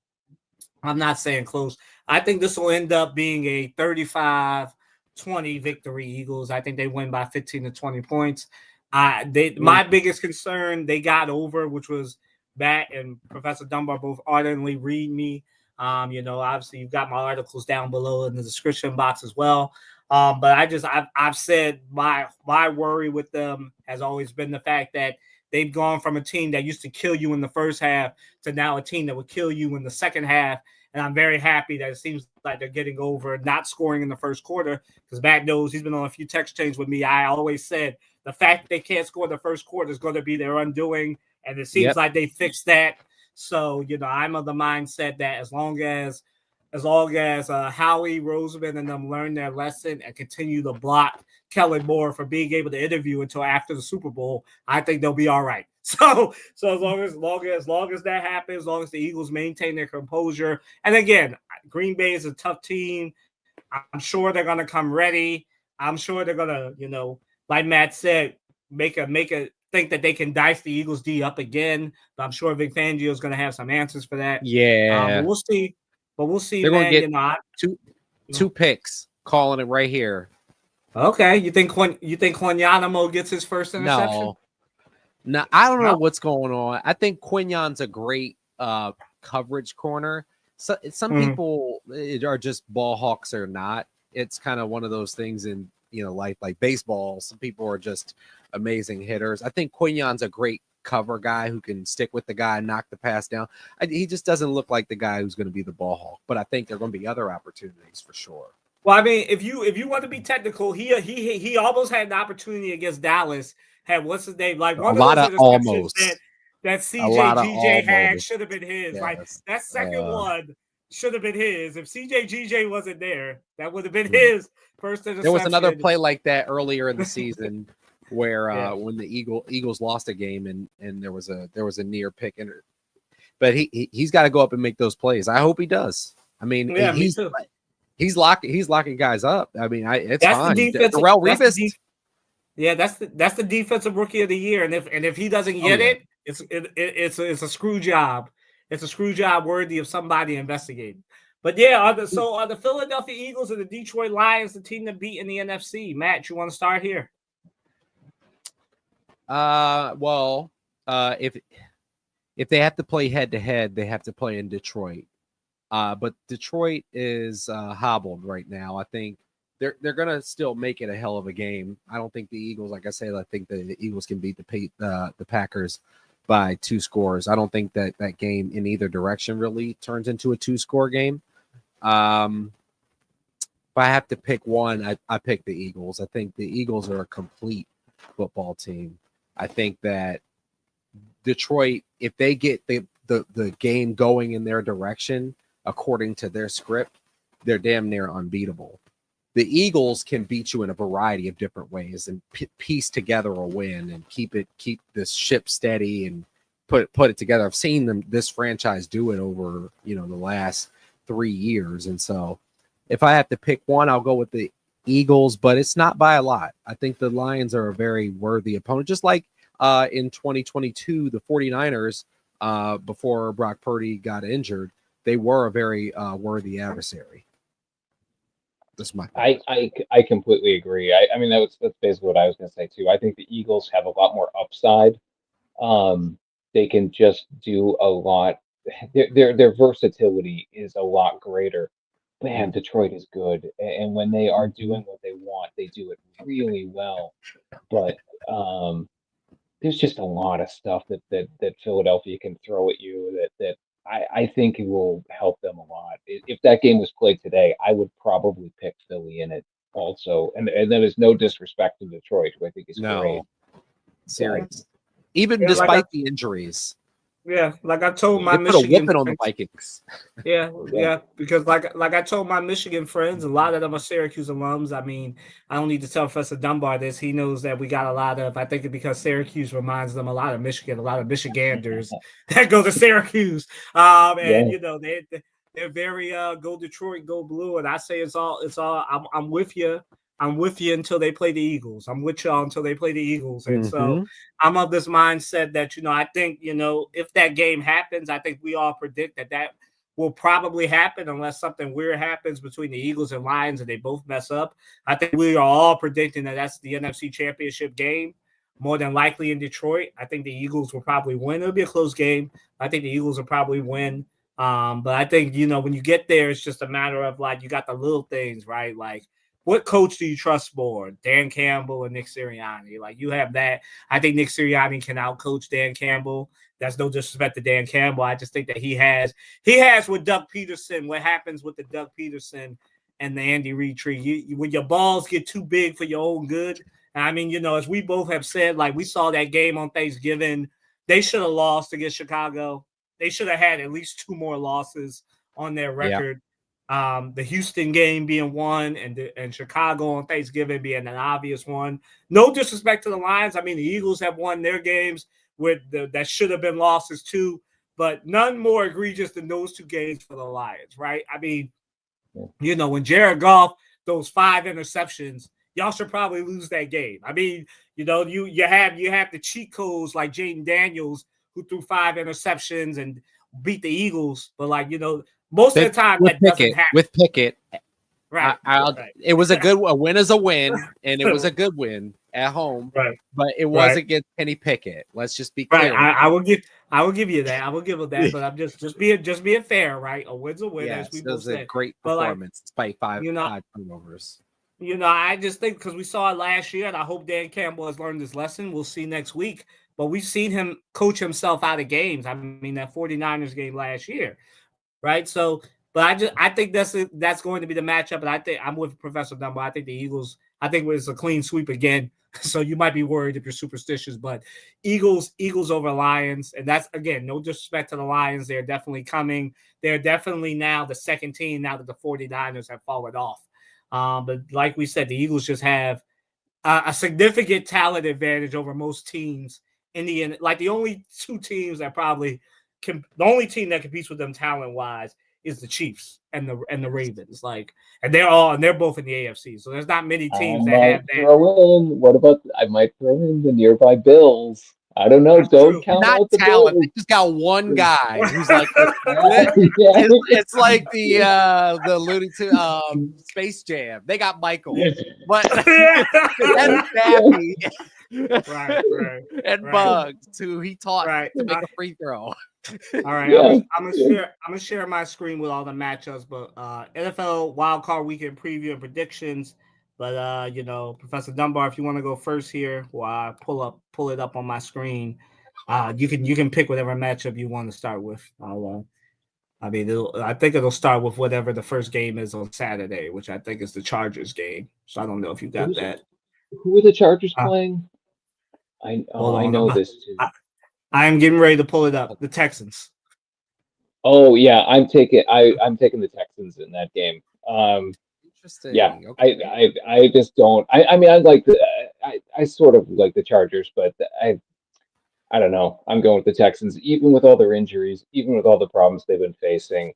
[SPEAKER 1] I'm not saying close. I think this will end up being a 35-20 victory, Eagles. I think they win by 15 to 20 points. My biggest concern they got over, which was Matt and Professor Dunbar both ardently read me. Obviously you've got my articles down below in the description box as well. But I've said my worry with them has always been the fact that they've gone from a team that used to kill you in the first half to now a team that would kill you in the second half. And I'm very happy that it seems like they're getting over not scoring in the first quarter, because Matt knows he's been on a few text chains with me. I always said the fact that they can't score in the first quarter is going to be their undoing. And it seems like they fixed that. So, I'm of the mindset that as long as Howie Roseman and them learn their lesson and continue to block Kellen Moore for being able to interview until after the Super Bowl, I think they'll be all right. So as long as that happens, as long as the Eagles maintain their composure, and again, Green Bay is a tough team. I'm sure they're gonna come ready. I'm sure they're gonna, like Matt said, make a think that they can dice the Eagles D up again. But I'm sure Vic Fangio is gonna have some answers for that.
[SPEAKER 3] Yeah,
[SPEAKER 1] but we'll see.
[SPEAKER 3] They're
[SPEAKER 1] man.
[SPEAKER 3] Gonna get two picks. Calling it right here.
[SPEAKER 1] Okay, you think Quinyanamo gets his first interception?
[SPEAKER 3] No, I don't know what's going on. I think Quinyon's a great coverage corner. So some people are just ball hawks or not. It's kind of one of those things in like baseball. Some people are just amazing hitters. I think Quinyon's a great cover guy who can stick with the guy and knock the pass down. He just doesn't look like the guy who's going to be the ball hawk. But I think there are going to be other opportunities for sure.
[SPEAKER 1] Well, I mean, if you want to be technical, he almost had an opportunity against Dallas. Had what's his name? Like one
[SPEAKER 3] a lot
[SPEAKER 1] of those
[SPEAKER 3] almost
[SPEAKER 1] that CJ GJ had should have been his. Yes. Like that second one should have been his. If CJGJ wasn't there, that would have been his first interception.
[SPEAKER 3] There was another play like that earlier in the season where when the Eagles lost a game and there was a near pick, but he's got to go up and make those plays. I hope he does. I mean,
[SPEAKER 1] me too.
[SPEAKER 3] He's locking guys up. I mean, it's
[SPEAKER 1] that's
[SPEAKER 3] fine.
[SPEAKER 1] The defensive,
[SPEAKER 3] Darrell Revis.
[SPEAKER 1] That's the defensive rookie of the year, and if he doesn't get it, it's a screw job. It's a screw job worthy of somebody investigating. But yeah, are the Philadelphia Eagles and the Detroit Lions the team to beat in the NFC? Matt, you want to start here?
[SPEAKER 3] If they have to play head to head, they have to play in Detroit. But Detroit is hobbled right now. I think they're gonna still make it a hell of a game. I don't think the Eagles, like I said, I think the Eagles can beat the Packers by 2 scores. I don't think that game in either direction really turns into a 2-score game. If I have to pick one, I pick the Eagles. I think the Eagles are a complete football team. I think that Detroit, if they get the game going in their direction according to their script, they're damn near unbeatable. The Eagles can beat you in a variety of different ways and piece together a win and keep this ship steady and put it together. I've seen this franchise do it over the last 3 years, and so if I have to pick one, I'll go with the Eagles, but it's not by a lot. I think the Lions are a very worthy opponent, just like in 2022, the 49ers, before Brock Purdy got injured, they were a very worthy adversary. That's my
[SPEAKER 2] I completely agree. I mean, that's basically what I was going to say too. I think the Eagles have a lot more upside. They can just do a lot. Their versatility is a lot greater. Man, Detroit is good, and when they are doing what they want, they do it really well. But there's just a lot of stuff that Philadelphia can throw at you that I think it will help them a lot. If that game was played today, I would probably pick Philly in it also. And that is no disrespect to Detroit, who I think is great.
[SPEAKER 3] Serious. Even despite the injuries.
[SPEAKER 1] Yeah, like I told my
[SPEAKER 3] Michigan, put a whooping
[SPEAKER 1] friends,
[SPEAKER 3] on the Vikings.
[SPEAKER 1] Yeah, because like I told my Michigan friends, a lot of them are Syracuse alums. I mean, I don't need to tell Professor Dunbar this. He knows that we got a lot of. I think it's because Syracuse reminds them a lot of Michigan, a lot of Michiganders that go to Syracuse. They're very go Detroit, go blue, and I say it's all. I'm with you. I'm with you until they play the Eagles. I'm with y'all until they play the Eagles. And so I'm of this mindset that, I think, if that game happens, I think we all predict that will probably happen unless something weird happens between the Eagles and Lions and they both mess up. I think we are all predicting that that's the NFC Championship game, more than likely in Detroit. I think the Eagles will probably win. It'll be a close game. I think the Eagles will probably win. But I think, when you get there, it's just a matter of you got the little things, right? Like, what coach do you trust more, Dan Campbell or Nick Sirianni? You have that. I think Nick Sirianni can outcoach Dan Campbell. That's no disrespect to Dan Campbell. I just think that he has with Doug Peterson, what happens with the Doug Peterson and the Andy Reid tree. When your balls get too big for your own good. And I mean, as we both have said, we saw that game on Thanksgiving. They should have lost against Chicago. They should have had at least 2 more losses on their record. The Houston game being one and Chicago on Thanksgiving being an obvious one. No disrespect to the Lions. I mean, the Eagles have won their games that should have been losses too, but none more egregious than those 2 games for the Lions, right? I mean, when Jared Goff, those 5 interceptions, y'all should probably lose that game. I mean, you have the cheat codes like Jaden Daniels, who threw 5 interceptions and beat the Eagles, but most of the time that doesn't happen.
[SPEAKER 3] With Pickett,
[SPEAKER 1] right?
[SPEAKER 3] It was a win is a win, and it was a good win at home,
[SPEAKER 1] right?
[SPEAKER 3] But it was against Kenny Pickett. Let's just be clear.
[SPEAKER 1] Right. I will give you that. I will give him that. But I'm just being fair, right? A win's a win, as we both said.
[SPEAKER 3] It was a great performance despite five turnovers.
[SPEAKER 1] I just think because we saw it last year, and I hope Dan Campbell has learned this lesson. We'll see next week. But we've seen him coach himself out of games. I mean, that 49ers game last year. Right. So, but I think that's going to be the matchup. And I think I'm with Professor Dunbar. I think the Eagles, it's a clean sweep again. So you might be worried if you're superstitious, but Eagles over Lions. And that's, again, no disrespect to the Lions. They're definitely coming. They're definitely now the second team now that the 49ers have fallen off. But like we said, the Eagles just have a significant talent advantage over most teams in the, like, the only two teams that probably the only team that competes with them talent wise is the Chiefs and the Ravens. Like, and they're both in the AFC. So there's not many
[SPEAKER 2] I
[SPEAKER 1] teams that
[SPEAKER 2] might
[SPEAKER 1] have that.
[SPEAKER 2] throw in. What about? I might throw in the nearby Bills. I don't know.
[SPEAKER 1] That's
[SPEAKER 2] Don't
[SPEAKER 1] true.
[SPEAKER 2] count
[SPEAKER 3] Not
[SPEAKER 2] out the
[SPEAKER 3] talent. They
[SPEAKER 2] Bills.
[SPEAKER 3] just got one guy who's like
[SPEAKER 2] Yeah.
[SPEAKER 3] it's like the Looney Tunes Space Jam. They got Michael, but that's Daffy
[SPEAKER 1] Right.
[SPEAKER 3] and Bugs, who he taught
[SPEAKER 1] Right.
[SPEAKER 3] to make a free throw.
[SPEAKER 1] All right,
[SPEAKER 2] Yeah.
[SPEAKER 1] I'm gonna share my screen with all the matchups, but NFL Wild Card Weekend preview and predictions. But Professor Dunbar, if you want to go first here, while I pull it up on my screen, you can pick whatever matchup you want to start with. I think it'll start with whatever the first game is on Saturday, which I think is the Chargers game. So I don't know if you got that.
[SPEAKER 2] Who are the Chargers
[SPEAKER 1] Uh,
[SPEAKER 2] playing?
[SPEAKER 1] Hold
[SPEAKER 2] I
[SPEAKER 1] on,
[SPEAKER 2] know this too.
[SPEAKER 1] I am getting ready to pull it up. The Texans.
[SPEAKER 2] Oh yeah, I'm taking the Texans in that game.
[SPEAKER 3] Interesting.
[SPEAKER 2] Yeah,
[SPEAKER 3] Okay.
[SPEAKER 2] I just don't. I mean, I sort of like the Chargers, but I don't know. I'm going with the Texans, even with all their injuries, even with all the problems they've been facing.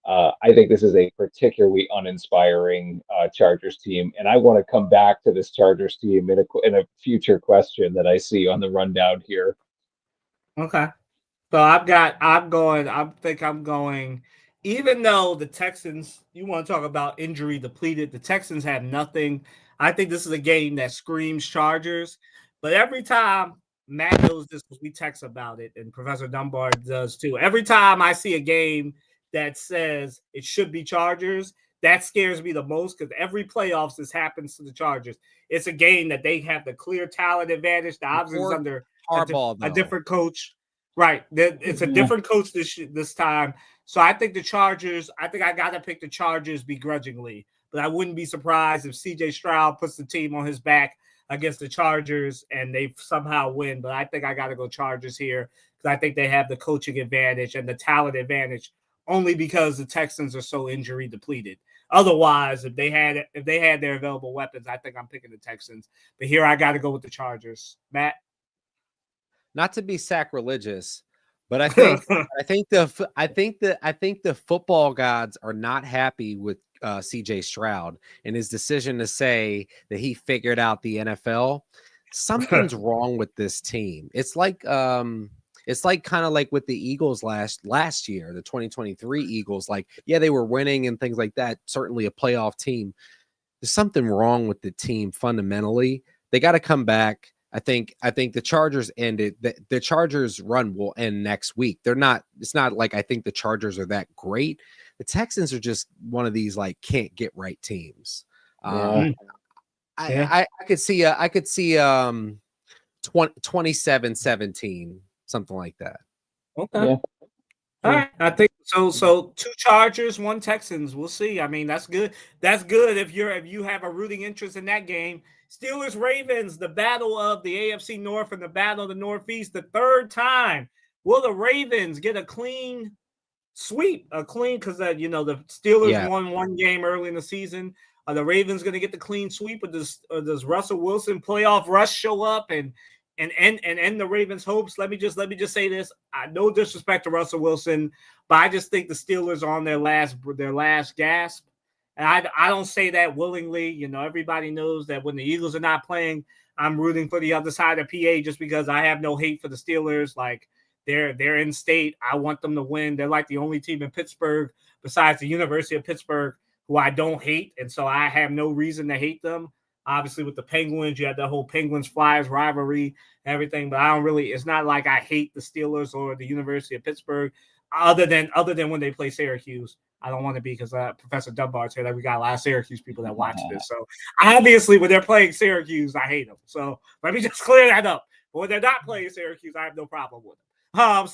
[SPEAKER 2] I think this is a particularly uninspiring Chargers team, and I want to come back to this Chargers team in a future question that I see on the rundown here.
[SPEAKER 1] Okay. So I'm going, even though the Texans, you want to talk about injury depleted, the Texans have nothing. I think this is a game that screams Chargers. But every time, Matt knows this because we text about it, and Professor Dunbar does too. Every time I see a game that says it should be Chargers, that scares me the most because every playoffs this happens to the Chargers. It's a game that they have the clear talent advantage. The obviously is under
[SPEAKER 3] Harbaugh,
[SPEAKER 1] a
[SPEAKER 3] though.
[SPEAKER 1] different coach. Right. It's a different coach this time. So I think the Chargers, I think I got to pick the Chargers begrudgingly. But I wouldn't be surprised if CJ Stroud puts the team on his back against the Chargers and they somehow win. But I think I got to go Chargers here because I think they have the coaching advantage and the talent advantage only because the Texans are so injury depleted. Otherwise, if they had their available weapons, I think I'm picking the Texans. But here I got to go with the Chargers. Matt?
[SPEAKER 3] Not to be sacrilegious, but I think the football gods are not happy with CJ Stroud and his decision to say that he figured out the NFL. Something's wrong with this team. It's like kind of like with the Eagles last year, the 2023 Eagles. Like, yeah, they were winning and things like that. Certainly a playoff team. There's something wrong with the team fundamentally. They got to come back. I think the Chargers ended. The Chargers run will end next week. It's not like I think the Chargers are that great. The Texans are just one of these like can't get right teams.
[SPEAKER 2] Yeah.
[SPEAKER 3] I could see 27-17, something like that.
[SPEAKER 1] Okay.
[SPEAKER 2] Yeah.
[SPEAKER 1] All right. I think so. So 2 Chargers, 1 Texans. We'll see. I mean, that's good. That's good if you have a rooting interest in that game. Steelers Ravens, the battle of the AFC North and the battle of the Northeast, the third time. Will the Ravens get a clean sweep? Because the Steelers won 1 game early in the season. Are the Ravens going to get the clean sweep, or does Russell Wilson playoff rush show up and end the Ravens' hopes? Let me just say this. No disrespect to Russell Wilson, but I just think the Steelers are on their last gasp. And I don't say that willingly. Everybody knows that when the Eagles are not playing, I'm rooting for the other side of PA just because I have no hate for the Steelers. Like, they're in state. I want them to win. They're like the only team in Pittsburgh besides the University of Pittsburgh who I don't hate. And so I have no reason to hate them. Obviously, with the Penguins, you had the whole Penguins-Flyers rivalry and everything, but it's not like I hate the Steelers or the University of Pittsburgh other than when they play Syracuse. I don't want to be because Professor Dunbar said that we got a lot of Syracuse people that watch this. So obviously, when they're playing Syracuse, I hate them. So let me just clear that up. But when they're not playing Syracuse, I have no problem with them. I'm of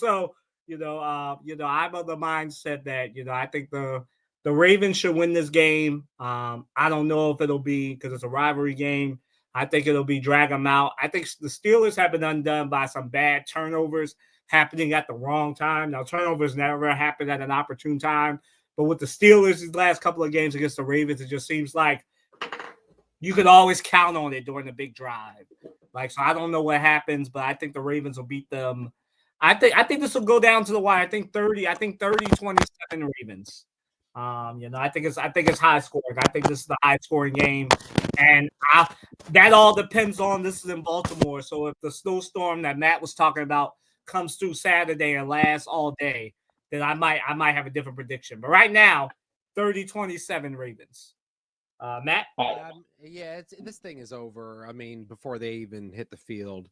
[SPEAKER 1] the mindset that I think the Ravens should win this game. I don't know if it'll be because it's a rivalry game. I think it'll be drag them out. I think the Steelers have been undone by some bad turnovers happening at the wrong time. Now, turnovers never happen at an opportune time, but with the Steelers, these last couple of games against the Ravens, it just seems like you could always count on it during the big drive. Like, so I don't know what happens, but I think the Ravens will beat them. I think this will go down to the wire. I think 30-27 Ravens. I think it's high scoring. I think this is the high scoring game. And that all depends on, this is in Baltimore. So if the snowstorm that Matt was talking about comes through Saturday and lasts all day, then I might have a different prediction. But right now, 30-27 Ravens. Matt?
[SPEAKER 3] This thing is over. I mean, before they even hit the field,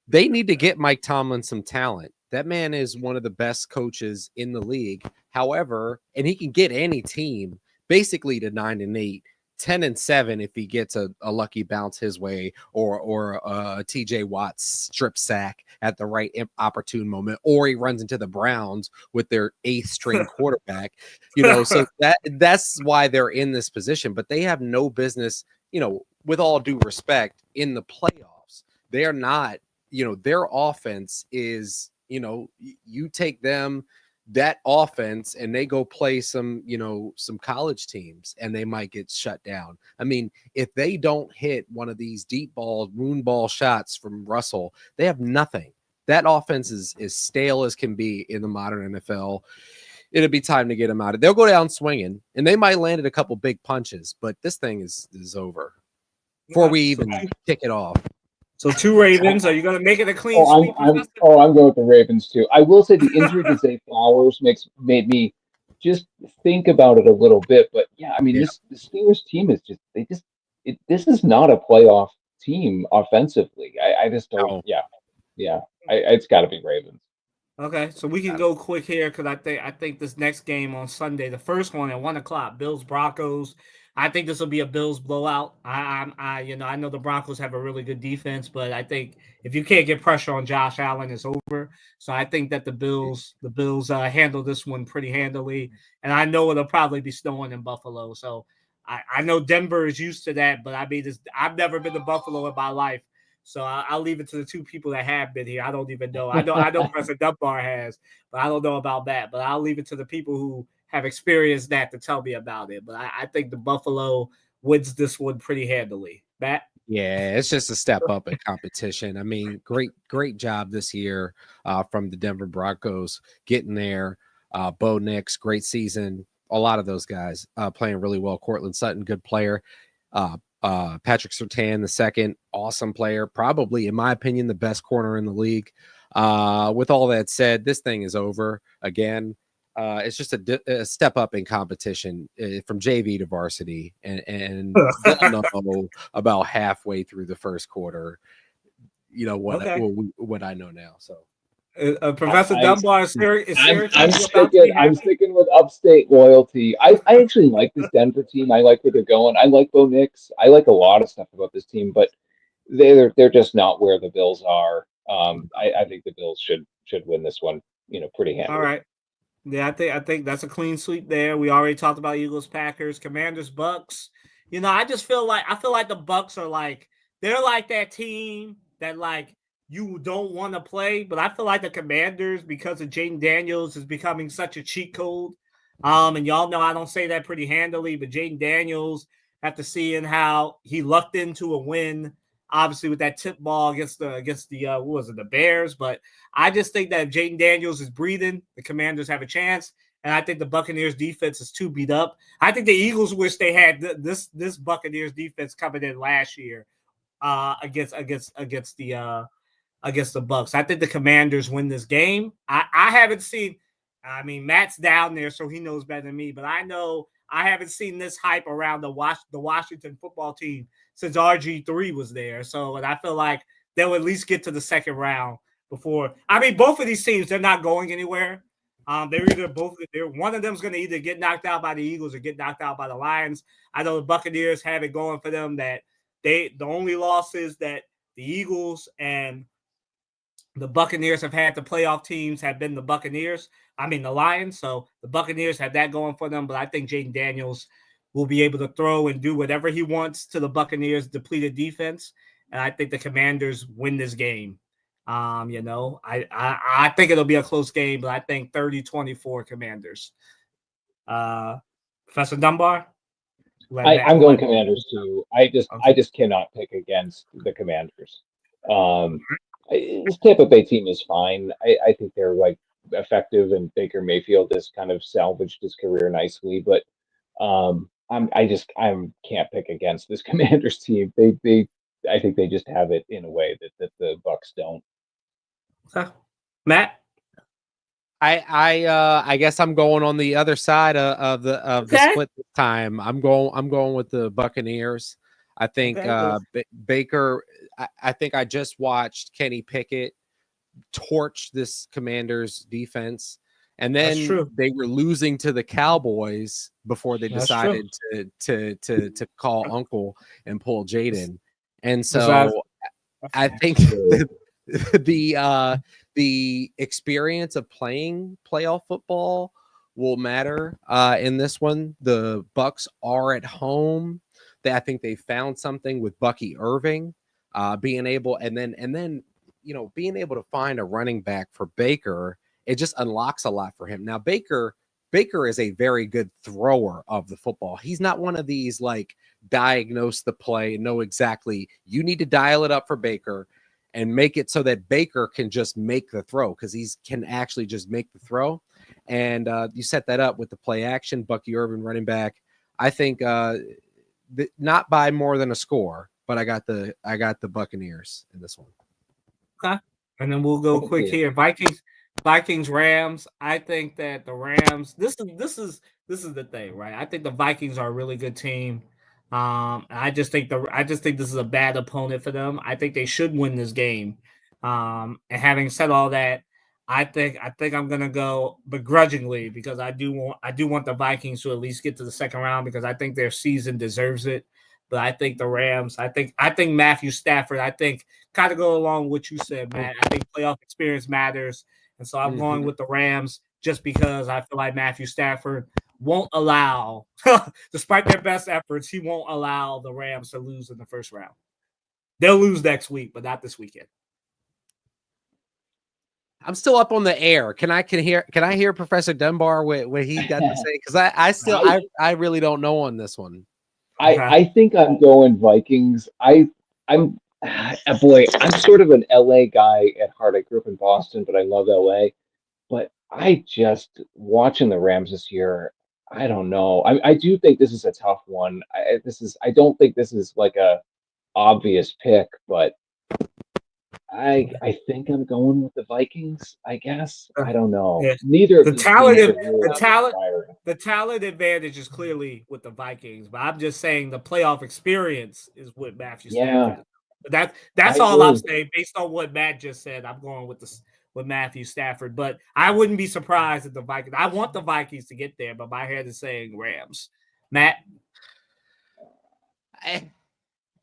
[SPEAKER 3] they need to get Mike Tomlin some talent. That man is one of the best coaches in the league. However, and he can get any team basically to 9-8, 10-7 if he gets a lucky bounce his way, or a TJ Watt strip sack at the right opportune moment, or he runs into the Browns with their 8th string quarterback. So that's why they're in this position. But they have no business, with all due respect, in the playoffs. They are not, their offense is, you take them, that offense, and they go play some college teams, and they might get shut down. I mean, if they don't hit one of these deep ball, moon ball shots from Russell, they have nothing. That offense is as stale as can be in the modern NFL. It'll be time to get them out. They'll go down swinging, and they might land at a couple big punches, but this thing is over before we even kick it off.
[SPEAKER 1] So 2 Ravens. Are you going to make it a clean sweep?
[SPEAKER 2] I'm going with the Ravens too. I will say the injury to Zay Flowers made me just think about it a little bit. But yeah, I mean, the Steelers team is this is not a playoff team offensively. I just don't. No. Yeah. It's got to be Ravens.
[SPEAKER 1] Okay, so we can go quick here because I think this next game on Sunday, the first one at 1:00, Bills Broncos. I think this will be a Bills blowout. I know the Broncos have a really good defense, but I think if you can't get pressure on Josh Allen, it's over. So I think that the Bills handle this one pretty handily, and I know it'll probably be snowing in Buffalo. So I know Denver is used to that, but I've never been to Buffalo in my life. So I'll leave it to the 2 people that have been here. I don't even know. I know President Dunbar has, but I don't know about that. But I'll leave it to the people who have experienced that to tell me about it. But I think the Buffalo wins this one pretty handily. Matt?
[SPEAKER 3] Yeah, it's just a step up in competition. I mean, great job this year from the Denver Broncos getting there. Bo Nix, great season. A lot of those guys playing really well. Cortland Sutton, good player. Patrick Surtain, the second, awesome player, probably in my opinion the best corner in the league. With all that said, this thing is over again. It's just a step up in competition from JV to varsity, and they'll know about halfway through the first quarter. What I know now. So.
[SPEAKER 1] Professor Dunbar is
[SPEAKER 2] I'm sticking with upstate loyalty. I actually like this Denver team. I like where they're going. I like Bo Nix. I like a lot of stuff about this team, but they're just not where the Bills are. I think the Bills should win this one, pretty handily.
[SPEAKER 1] All right. Yeah, I think that's a clean sweep there. We already talked about Eagles, Packers, Commanders, Bucks. I just feel like the Bucks are like, they're like that team that like you don't want to play, but I feel like the Commanders, because of Jaden Daniels, is becoming such a cheat code. And y'all know I don't say that pretty handily, but Jaden Daniels, after seeing how he lucked into a win, obviously with that tip ball against the Bears, but I just think that if Jaden Daniels is breathing, the Commanders have a chance, and I think the Buccaneers defense is too beat up. I think the Eagles wish they had this Buccaneers defense coming in last year against the Bucks. I think the Commanders win this game. I haven't seen. I mean, Matt's down there, so he knows better than me. But I know I haven't seen this hype around the Washington football team since RG3 was there. So, and I feel like they'll at least get to the second round before. I mean, both of these teams, they're not going anywhere. They're either both. One of them's going to either get knocked out by the Eagles or get knocked out by the Lions. I know the Buccaneers have it going for them that the only losses that the Eagles and the Buccaneers have had, the playoff teams have been the Lions. So the Buccaneers have that going for them. But I think Jaden Daniels will be able to throw and do whatever he wants to the Buccaneers' depleted defense. And I think the Commanders win this game. I think it'll be a close game, but I think 30-24 Commanders. Professor Dunbar?
[SPEAKER 2] I'm going Commanders too. I just cannot pick against the Commanders. This Tampa Bay team is fine. I think they're like effective, and Baker Mayfield has kind of salvaged his career nicely. But I can't pick against this Commanders team. I think they just have it in a way that the Bucks don't.
[SPEAKER 1] Okay. Matt?
[SPEAKER 3] I guess I'm going on the other side of the split this time. I'm going with the Buccaneers. I think Baker. I think I just watched Kenny Pickett torch this Commanders defense, and then they were losing to the Cowboys before they decided to call Uncle and pull Jaden. And so I think the experience of playing playoff football will matter in this one. The Bucks are at home. I think they found something with Bucky Irving being able, and then being able to find a running back for Baker. It just unlocks a lot for him. Now Baker is a very good thrower of the football. He's not one of these like diagnose the play, know exactly. You need to dial it up for Baker and make it so that Baker can just make the throw, because he can actually just make the throw. And you set that up with the play action, Bucky Irving running back. I think not by more than a score, but I got the Buccaneers in this one.
[SPEAKER 1] Okay. And then we'll go quick here. Vikings, Rams. I think that the Rams, this is the thing, right? I think the Vikings are a really good team. I just think this is a bad opponent for them. I think they should win this game. And having said all that, I think I'm gonna go begrudgingly, because I do want the Vikings to at least get to the second round, because I think their season deserves it. But I think the Rams, I think Matthew Stafford, I think kind of go along with what you said, Matt. I think playoff experience matters. And so I'm going with the Rams just because I feel like Matthew Stafford won't allow, despite their best efforts, he won't allow the Rams to lose in the first round. They'll lose next week, but not this weekend.
[SPEAKER 3] I'm still up on the air. Can I hear Professor Dunbar what he got to say? Because I really don't know on this one.
[SPEAKER 2] I think I'm going Vikings. I'm sort of an LA guy at heart. I grew up in Boston, but I love LA. But I just watching the Rams this year, I don't know. I do think this is a tough one. I don't think this is like a obvious pick, but I think I'm going with the Vikings, I guess. I don't know.
[SPEAKER 1] Yeah.
[SPEAKER 2] Neither of
[SPEAKER 1] the
[SPEAKER 2] these
[SPEAKER 1] talent,
[SPEAKER 2] teams are really
[SPEAKER 1] the talent advantage is clearly with the Vikings, but I'm just saying the playoff experience is with Matthew Stafford. But that's all I'm saying. Based on what Matt just said, I'm going with Matthew Stafford. But I wouldn't be surprised if the Vikings. I want the Vikings to get there, but my head is saying Rams. Matt.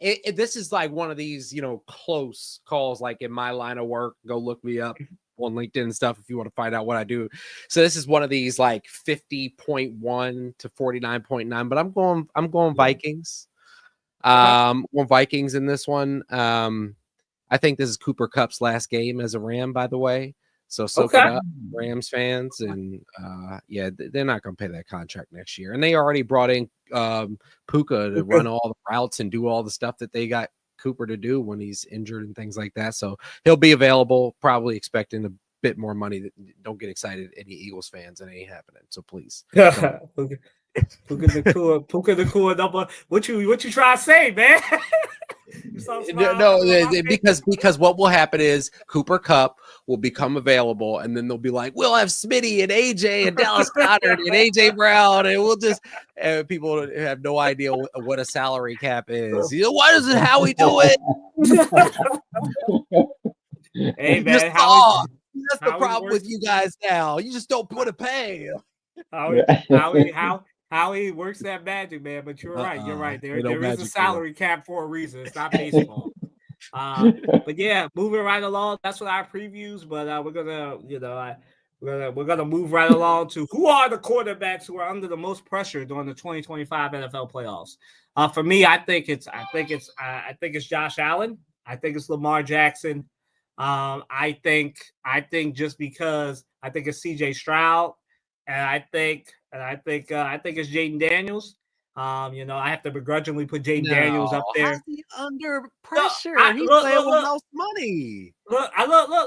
[SPEAKER 3] This is like one of these, close calls. Like in my line of work, go look me up on LinkedIn and stuff if you want to find out what I do. So this is one of these like 50.1 to 49.9. But I'm going Vikings. Going Vikings in this one. I think this is Cooper Kupp's last game as a Ram, by the way. So soak it up, Rams fans, and they're not going to pay that contract next year. And they already brought in Puka to run all the routes and do all the stuff that they got Cooper to do when he's injured and things like that. So he'll be available, probably expecting a bit more money. Don't get excited, any Eagles fans. It ain't happening. So please.
[SPEAKER 1] Puka Nacua number. What you try to say, man?
[SPEAKER 3] No, because what will happen is Cooper Kupp will become available, and then they'll be like, we'll have Smitty and AJ and Dallas Goedert and AJ Brown, and we'll just people have no idea what a salary cap is. Why does it how we do it?
[SPEAKER 1] Hey man,
[SPEAKER 3] that's the problem with you guys now. You just don't put a pay.
[SPEAKER 1] How he works that magic, man. But you're right. You're right. There is a salary cap for a reason. It's not baseball. But yeah, moving right along. That's what our previews. But we're gonna, We're gonna move right along to who are the quarterbacks who are under the most pressure during the 2025 NFL playoffs. For me, I think it's Josh Allen. I think it's Lamar Jackson. I think just because I think it's C.J. Stroud, and I think it's Jaden Daniels. I have to begrudgingly put Jaden Daniels up
[SPEAKER 3] No,
[SPEAKER 1] there.
[SPEAKER 3] how's he under
[SPEAKER 1] Look,
[SPEAKER 3] pressure? He's playing with house money.
[SPEAKER 1] Look,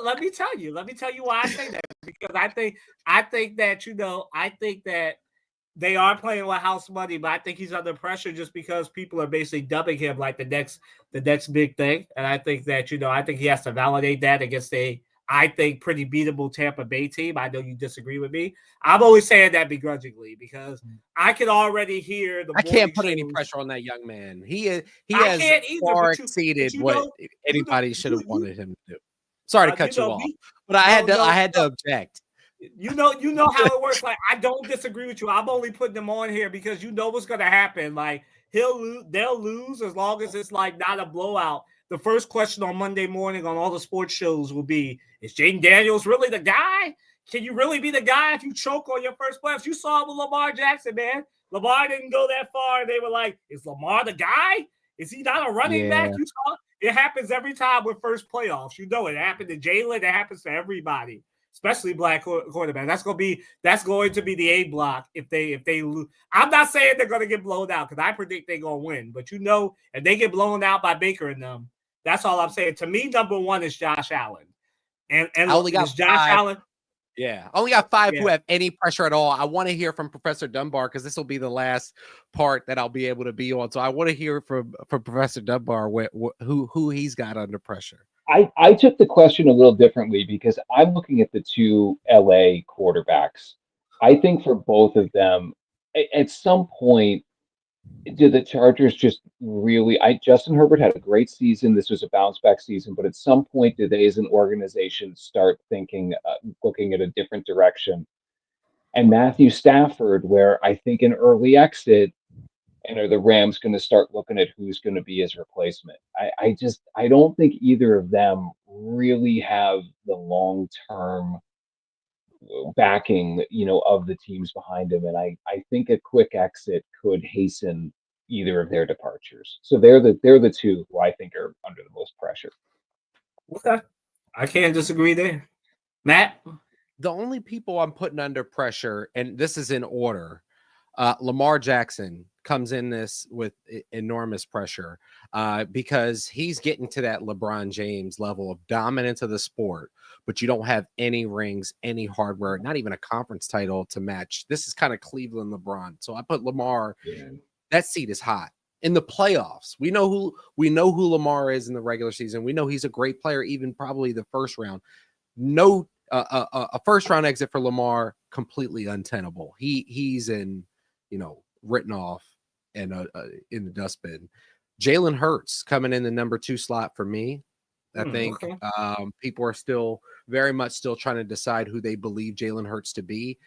[SPEAKER 1] let me tell you why I say that. Because I think that they are playing with house money, but I think he's under pressure just because people are basically dubbing him like the next big thing. And I think that, I think he has to validate that against I think, pretty beatable Tampa Bay team. I know you disagree with me. I'm always saying that begrudgingly because I can already hear the.
[SPEAKER 3] I can't put any pressure on that young man. He has far exceeded what anybody should have wanted him to do. Sorry to cut you off, but I had to object.
[SPEAKER 1] You know how it works. Like, I don't disagree with you. I'm only putting them on here because you know what's going to happen. Like, they'll lose as long as it's like not a blowout. The first question on Monday morning on all the sports shows will be, is Jaden Daniels really the guy? Can you really be the guy if you choke on your first playoffs? You saw it with Lamar Jackson, man. Lamar didn't go that far. They were like, is Lamar the guy? Is he not a running back? You saw it happens every time with first playoffs. You know it happened to Jalen. It happens to everybody, especially black quarterback. That's going to be the A block if they lose. I'm not saying they're going to get blown out because I predict they're going to win. But if they get blown out by Baker and them, that's all I'm saying. To me, number one is Josh Allen. And
[SPEAKER 3] I only got
[SPEAKER 1] Josh Allen.
[SPEAKER 3] Yeah, I only got 5 who have any pressure at all. I want to hear from Professor Dunbar because this will be the last part that I'll be able to be on. So I want to hear from Professor Dunbar who he's got under pressure.
[SPEAKER 2] I took the question a little differently because I'm looking at the two LA quarterbacks. I think for both of them, at some point, do the Chargers just really? Justin Herbert had a great season. This was a bounce back season, but at some point, do they, as an organization, start thinking, looking at a different direction? And Matthew Stafford, where I think an early exit, and are the Rams going to start looking at who's going to be his replacement? I don't think either of them really have the long term backing, of the teams behind him. And I think a quick exit could hasten either of their departures. So they're the two who I think are under the most pressure.
[SPEAKER 1] Okay. I can't disagree there. Matt?
[SPEAKER 3] The only people I'm putting under pressure, and this is in order, Lamar Jackson comes in this with enormous pressure because he's getting to that LeBron James level of dominance of the sport, but you don't have any rings, any hardware, not even a conference title to match. This is kind of Cleveland LeBron. So I put Lamar. Yeah. That seat is hot. In the playoffs, we know who Lamar is in the regular season. We know he's a great player, even probably the first round. No, a first round exit for Lamar, completely untenable. He's in, written off and in the dustbin. Jalen Hurts coming in the number 2 slot for me. I think people are still very much still trying to decide who they believe Jalen Hurts to be.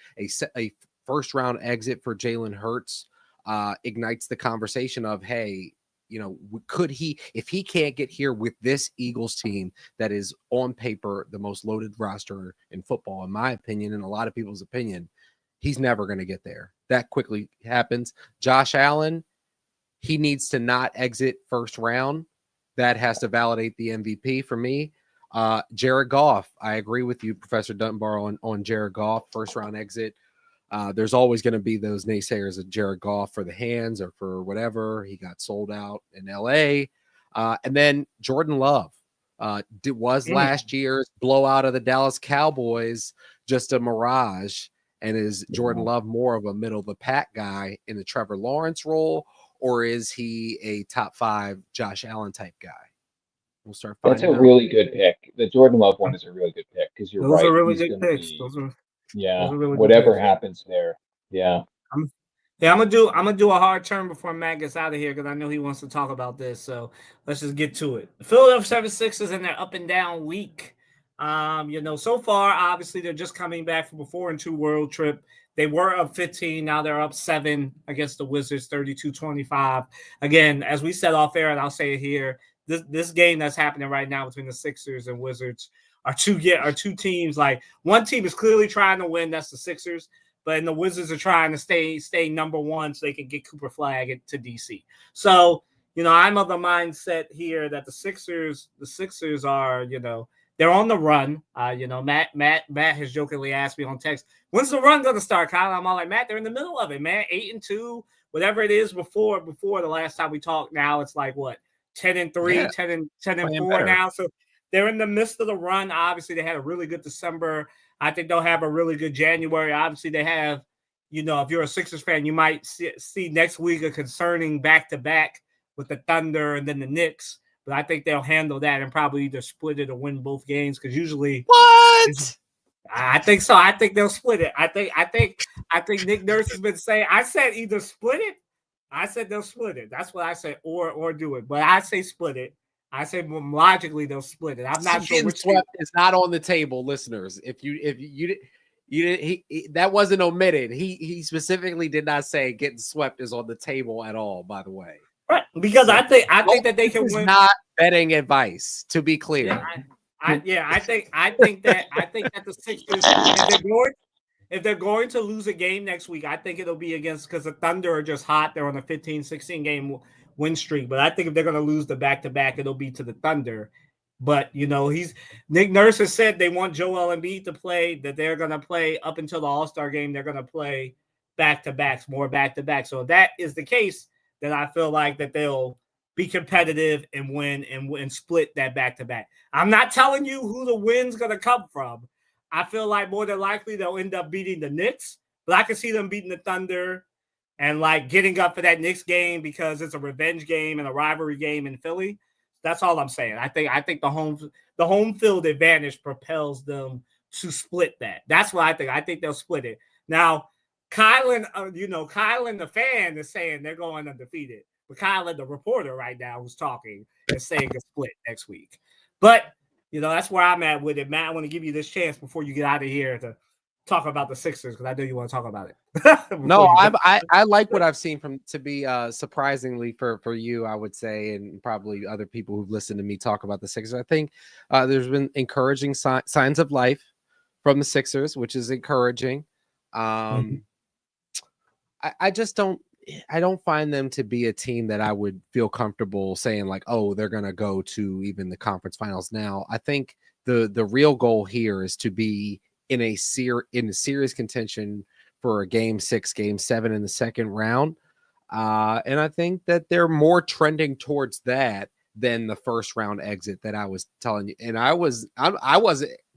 [SPEAKER 3] A first round exit for Jalen Hurts ignites the conversation of, hey, could he, if he can't get here with this Eagles team that is on paper the most loaded roster in football, in my opinion, and a lot of people's opinion, he's never going to get there. That quickly happens. Josh Allen, he needs to not exit first round. That has to validate the MVP for me. Jared Goff, I agree with you, Professor Dunbar, on Jared Goff, first round exit. There's always going to be those naysayers of Jared Goff for the hands or for whatever. He got sold out in LA. And then Jordan Love was last year's blowout of the Dallas Cowboys just a mirage? And is Jordan Love more of a middle of the pack guy in the Trevor Lawrence role, or is he a top 5 Josh Allen type guy? We'll start finding
[SPEAKER 2] That's a really good pick. The Jordan Love one is a really good pick because you're right.
[SPEAKER 1] Those are really good picks.
[SPEAKER 2] Really whatever happens there. Yeah.
[SPEAKER 1] I'm gonna do a hard turn before Matt gets out of here because I know he wants to talk about this. So let's just get to it. The Philadelphia 76ers in their up and down week. So far, obviously, they're just coming back from a 4-2 world trip. They were up 15. Now they're up 7 against the Wizards, 32-25. Again, as we said off air, and I'll say it here, this game that's happening right now between the Sixers and Wizards are two teams. Like one team is clearly trying to win, that's the Sixers, but the Wizards are trying to stay number one so they can get Cooper Flag to DC. So I'm of the mindset here that the Sixers are they're on the run. Matt has jokingly asked me on text, when's the run going to start, Kyle? I'm all like, Matt, they're in the middle of it, man. 8-2, whatever it is before the last time we talked. Now it's like what, 10-3, 10-4 now. So they're in the midst of the run. Obviously, they had a really good December. I think they'll have a really good January. Obviously, they have, if you're a Sixers fan, you might see next week a concerning back-to-back with the Thunder and then the Knicks. But I think they'll handle that and probably either split it or win both games, because usually
[SPEAKER 3] What?
[SPEAKER 1] I think so. I think they'll split it. I think Nick Nurse has been saying, I said either split it. I said they'll split it. That's what I said, or do it. But I say split it. I say logically they'll split it. I'm not sure which
[SPEAKER 3] swept is not on the table, listeners. If you that wasn't omitted. He specifically did not say getting swept is on the table at all, by the way.
[SPEAKER 1] Right, because I think that they can win.
[SPEAKER 3] Not betting advice, to be clear.
[SPEAKER 1] Yeah, I think that the Sixers, if they're going to lose a game next week, I think it'll be against, because the Thunder are just hot. They're on a 15-16 game win streak. But I think if they're going to lose the back-to-back, it'll be to the Thunder. But Nick Nurse has said they want Joel Embiid to play, that they're going to play up until the All-Star game. They're going to play back-to-backs, more back-to-back. So if that is the case, then I feel like that they'll be competitive and win and split that back-to-back. I'm not telling you who the win's going to come from. I feel like more than likely they'll end up beating the Knicks, but I can see them beating the Thunder and like getting up for that Knicks game because it's a revenge game and a rivalry game in Philly. That's all I'm saying. I think the home field advantage propels them to split that. That's what I think. I think they'll split it. Now, Kylan, Kylan the fan is saying they're going undefeated, but Kylan the reporter right now who's talking is saying a split next week. But that's where I'm at with it, Matt. I want to give you this chance before you get out of here to talk about the Sixers, because I know you want to talk about it.
[SPEAKER 3] No, I like what I've seen to be surprisingly for you, I would say, and probably other people who've listened to me talk about the Sixers. I think there's been encouraging signs of life from the Sixers, which is encouraging. I just don't find them to be a team that I would feel comfortable saying like, oh, they're going to go to even the conference finals now. I think the real goal here is to be in a serious contention for a game 6, game 7 in the second round. And I think that they're more trending towards that than the first round exit that I was telling you. And I wasn't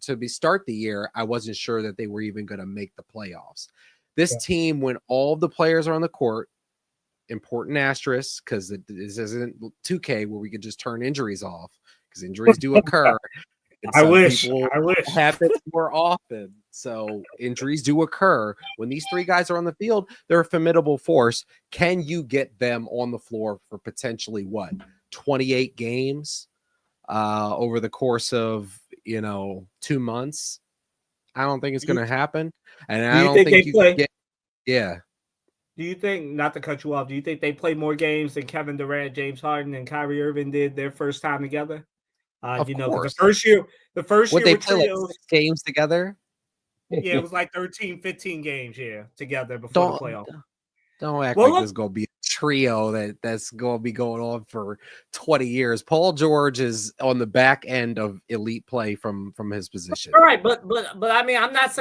[SPEAKER 3] to start the year, I wasn't sure that they were even going to make the playoffs. This team, when all the players are on the court, important asterisk, because this isn't 2K where we can just turn injuries off, because injuries do occur.
[SPEAKER 1] I wish
[SPEAKER 3] happen more often. So injuries do occur. When these three guys are on the field, they're a formidable force. Can you get them on the floor for potentially 28 games over the course of 2 months? I don't think it's going to happen. And I don't think you can get. Yeah.
[SPEAKER 1] Do you think, not to cut you off, do you think they play more games than Kevin Durant, James Harden, and Kyrie Irving did their first time together?
[SPEAKER 3] Of course.
[SPEAKER 1] The first year
[SPEAKER 3] they
[SPEAKER 1] with
[SPEAKER 3] play
[SPEAKER 1] trios,
[SPEAKER 3] like 6 games together?
[SPEAKER 1] Yeah, it was like 13, 15 games, together before the playoff.
[SPEAKER 3] Don't act like this is going to be a trio that's going to be going on for 20 years. Paul George is on the back end of elite play from his position.
[SPEAKER 1] All right, but I mean, I'm just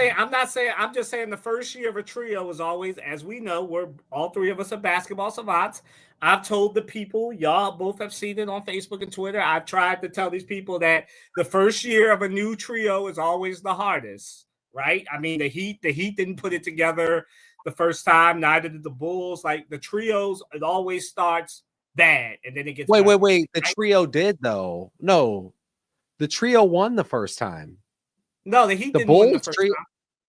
[SPEAKER 1] saying the first year of a trio is always, as we know, we're all three of us are basketball savants. I've told the people, y'all both have seen it on Facebook and Twitter. I've tried to tell these people that the first year of a new trio is always the hardest, right? I mean, the Heat didn't put it together the first time, neither did the Bulls. Like the trios, it always starts bad, and then it gets
[SPEAKER 3] wait.
[SPEAKER 1] better,
[SPEAKER 3] The trio did though. No, the trio won the first time.
[SPEAKER 1] No, the Heat didn't win the first time.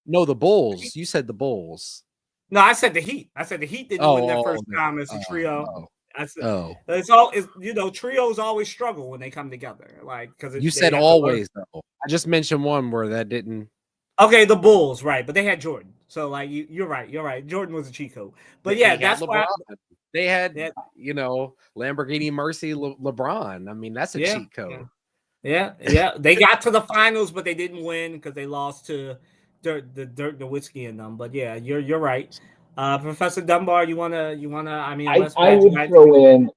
[SPEAKER 3] No, the Bulls. You said the Bulls.
[SPEAKER 1] No, I said the Heat. I said the Heat didn't win their first time as a trio. Trios always struggle when they come together. Like, because
[SPEAKER 3] you said always though. I just mentioned one where that didn't.
[SPEAKER 1] Okay, the Bulls, right? But they had Jordan, so like you're right. Jordan was a cheat code. But yeah, that's why
[SPEAKER 3] they had Lamborghini Mercy LeBron. I mean, that's a cheat code.
[SPEAKER 1] Yeah. They got to the finals, but they didn't win because they lost to Dirk Nowitzki and them. But yeah, you're right. Professor Dunbar, you wanna. I mean, unless
[SPEAKER 2] I
[SPEAKER 1] Matt, you
[SPEAKER 2] would
[SPEAKER 1] got anything
[SPEAKER 2] throw in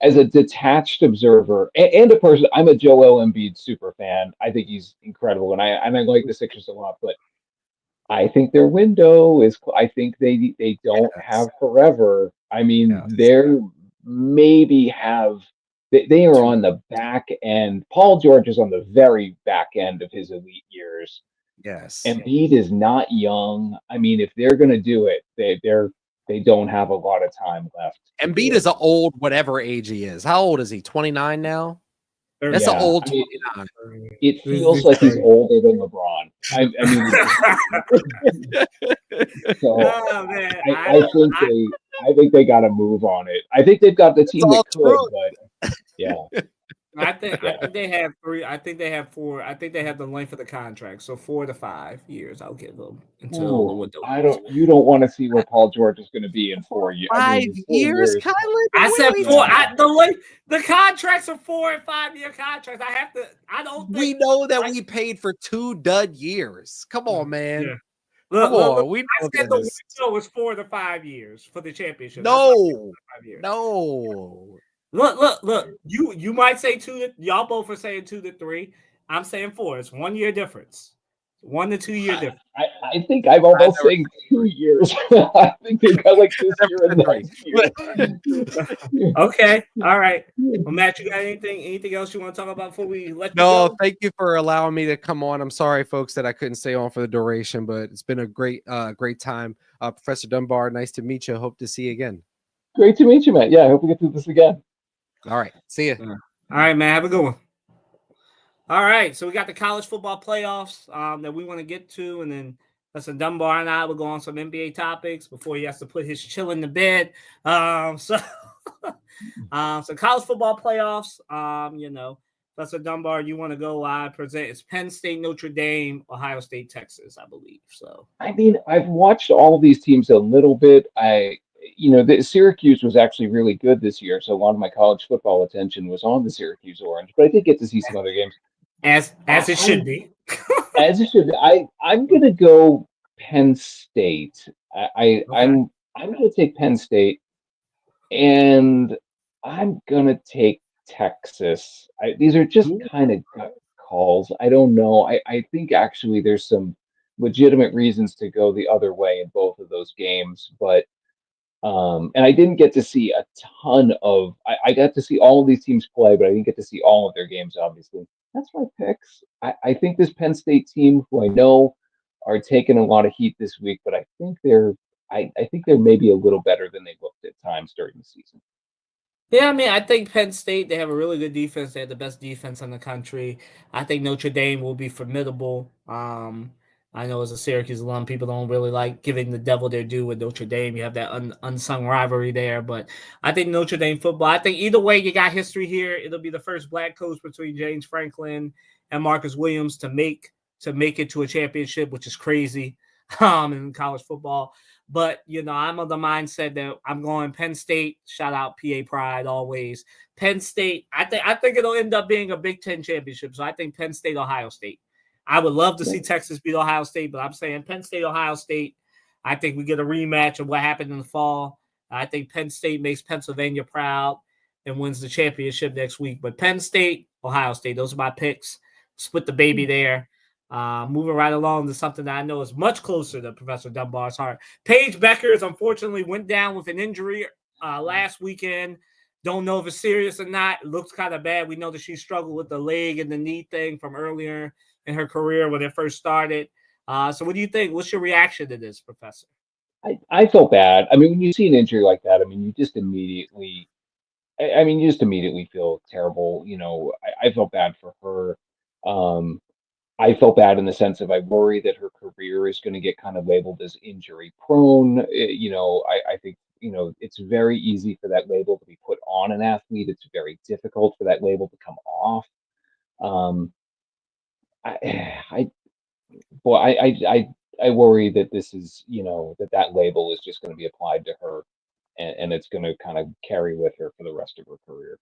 [SPEAKER 2] as a detached observer and a person. I'm a Joel Embiid super fan. I think he's incredible, and I like the Sixers a lot. But I think their window is. I think they don't
[SPEAKER 3] Yes.
[SPEAKER 2] have forever. I mean,
[SPEAKER 3] Yes.
[SPEAKER 2] they're maybe have. They are on the back end. Paul George is on the very back end of his elite years.
[SPEAKER 3] Yes.
[SPEAKER 2] Embiid is not young. I mean, if they're going to do it, they don't have a lot of time left to
[SPEAKER 3] Embiid
[SPEAKER 2] do it.
[SPEAKER 3] is an old whatever age he is. How old is he? 29 now? That's an
[SPEAKER 2] Yeah,
[SPEAKER 3] old
[SPEAKER 2] I mean,
[SPEAKER 3] 29.
[SPEAKER 2] it
[SPEAKER 1] This
[SPEAKER 2] feels like he's
[SPEAKER 1] 30.
[SPEAKER 2] older than LeBron. I mean, so
[SPEAKER 1] Oh man,
[SPEAKER 2] I think they got to move on it. I think they've got the
[SPEAKER 3] It's
[SPEAKER 2] team
[SPEAKER 3] all
[SPEAKER 2] that could,
[SPEAKER 3] true.
[SPEAKER 2] but yeah,
[SPEAKER 1] I
[SPEAKER 2] yeah.
[SPEAKER 1] think they have three. I think they have four. I think they have the length of the contract. So 4 to 5 years, I'll give them until the
[SPEAKER 2] Ooh,
[SPEAKER 1] window.
[SPEAKER 2] I don't. You don't want to see where Paul George is going to be in 4 years. I
[SPEAKER 3] Five
[SPEAKER 2] mean, 4 years.
[SPEAKER 3] years, Kylan?
[SPEAKER 1] I
[SPEAKER 3] What are
[SPEAKER 1] said
[SPEAKER 3] we
[SPEAKER 1] four.
[SPEAKER 2] Yeah.
[SPEAKER 3] talking?
[SPEAKER 1] The contracts are 4 and 5 year contracts. I have to. I don't
[SPEAKER 3] We
[SPEAKER 1] think
[SPEAKER 3] know that
[SPEAKER 1] like
[SPEAKER 3] we paid for 2 dud years. Come on,
[SPEAKER 1] yeah.
[SPEAKER 3] man. Come
[SPEAKER 1] Look.
[SPEAKER 3] on. We
[SPEAKER 1] I
[SPEAKER 3] know
[SPEAKER 1] said the
[SPEAKER 3] this.
[SPEAKER 1] window was 4 to 5 years for the championship. That's why I said
[SPEAKER 3] No.
[SPEAKER 1] 5 years.
[SPEAKER 3] No.
[SPEAKER 1] Look. You might say y'all both are saying 2 to 3. I'm saying 4. It's 1 year difference. 1 to 2 year difference.
[SPEAKER 2] I think I'm
[SPEAKER 3] I
[SPEAKER 2] almost
[SPEAKER 3] never
[SPEAKER 2] saying 2 years. I think they've got like this year and
[SPEAKER 3] said 3.
[SPEAKER 2] next year.
[SPEAKER 1] Okay. All right. Well, Matt, you got anything else you want to talk about before we let you
[SPEAKER 3] No,
[SPEAKER 1] go?
[SPEAKER 3] thank you for allowing me to come on. I'm sorry, folks, that I couldn't stay on for the duration, but it's been a great time. Professor Dunbar, nice to meet you. Hope to see you again.
[SPEAKER 2] Great to meet you, Matt. Yeah, I hope we get to do this again.
[SPEAKER 3] All right. See you.
[SPEAKER 1] All right, man. Have a good one. All right. So we got the college football playoffs that we want to get to, and then listen, Dunbar and I will go on some NBA topics before he has to put his chill in the bed. So so college football playoffs. Professor Dunbar, you want to go? I present it's Penn State, Notre Dame, Ohio State, Texas, I believe. So
[SPEAKER 2] I mean, I've watched all of these teams a little bit. The Syracuse was actually really good this year, so a lot of my college football attention was on the Syracuse Orange, but I did get to see some other games.
[SPEAKER 1] as it should be.
[SPEAKER 2] As it should be, I'm gonna go Penn State.
[SPEAKER 1] Okay.
[SPEAKER 2] I'm gonna take Penn State, and I'm gonna take Texas. These are just kind of gut calls. I don't know. I think actually there's some legitimate reasons to go the other way in both of those games, but and I didn't get to see a ton of. I got to see all of these teams play, but I didn't get to see all of their games. Obviously, that's my picks. I think this Penn State team, who I know are taking a lot of heat this week, but I think I think they're maybe a little better than they looked at times during the season.
[SPEAKER 1] Yeah, I mean, I think Penn State, they have a really good defense. They have the best defense in the country. I think Notre Dame will be formidable. I know as a Syracuse alum, people don't really like giving the devil their due with Notre Dame. You have that unsung rivalry there, but I think Notre Dame football. I think either way, you got history here. It'll be the first black coach between James Franklin and Marcus Williams to make it to a championship, which is crazy in college football. But I'm of the mindset that I'm going Penn State. Shout out PA Pride always. Penn State. I think it'll end up being a Big Ten championship. So I think Penn State, Ohio State. I would love to see Texas beat Ohio State, but I'm saying Penn State, Ohio State. I think we get a rematch of what happened in the fall. I think Penn State makes Pennsylvania proud and wins the championship next week. But Penn State, Ohio State, those are my picks. Split the baby there. Moving right along to something that I know is much closer to Professor Dunbar's heart. Paige Beckers unfortunately went down with an injury last weekend. Don't know if it's serious or not. It looks kind of bad. We know that she struggled with the leg and the knee thing from earlier in her career when it first started. So what do you think? What's your reaction to this, Professor?
[SPEAKER 2] I felt bad. I mean, when you see an injury like that, I mean, you just immediately. I mean, you just immediately feel terrible. I felt bad for her. Um, I felt bad in the sense of I worry that her career is going to get kind of labeled as injury prone. I think, it's very easy for that label to be put on an athlete. It's very difficult for that label to come off. Um, I, boy, I worry that this is, that label is just going to be applied to her and it's going to kind of carry with her for the rest of her career.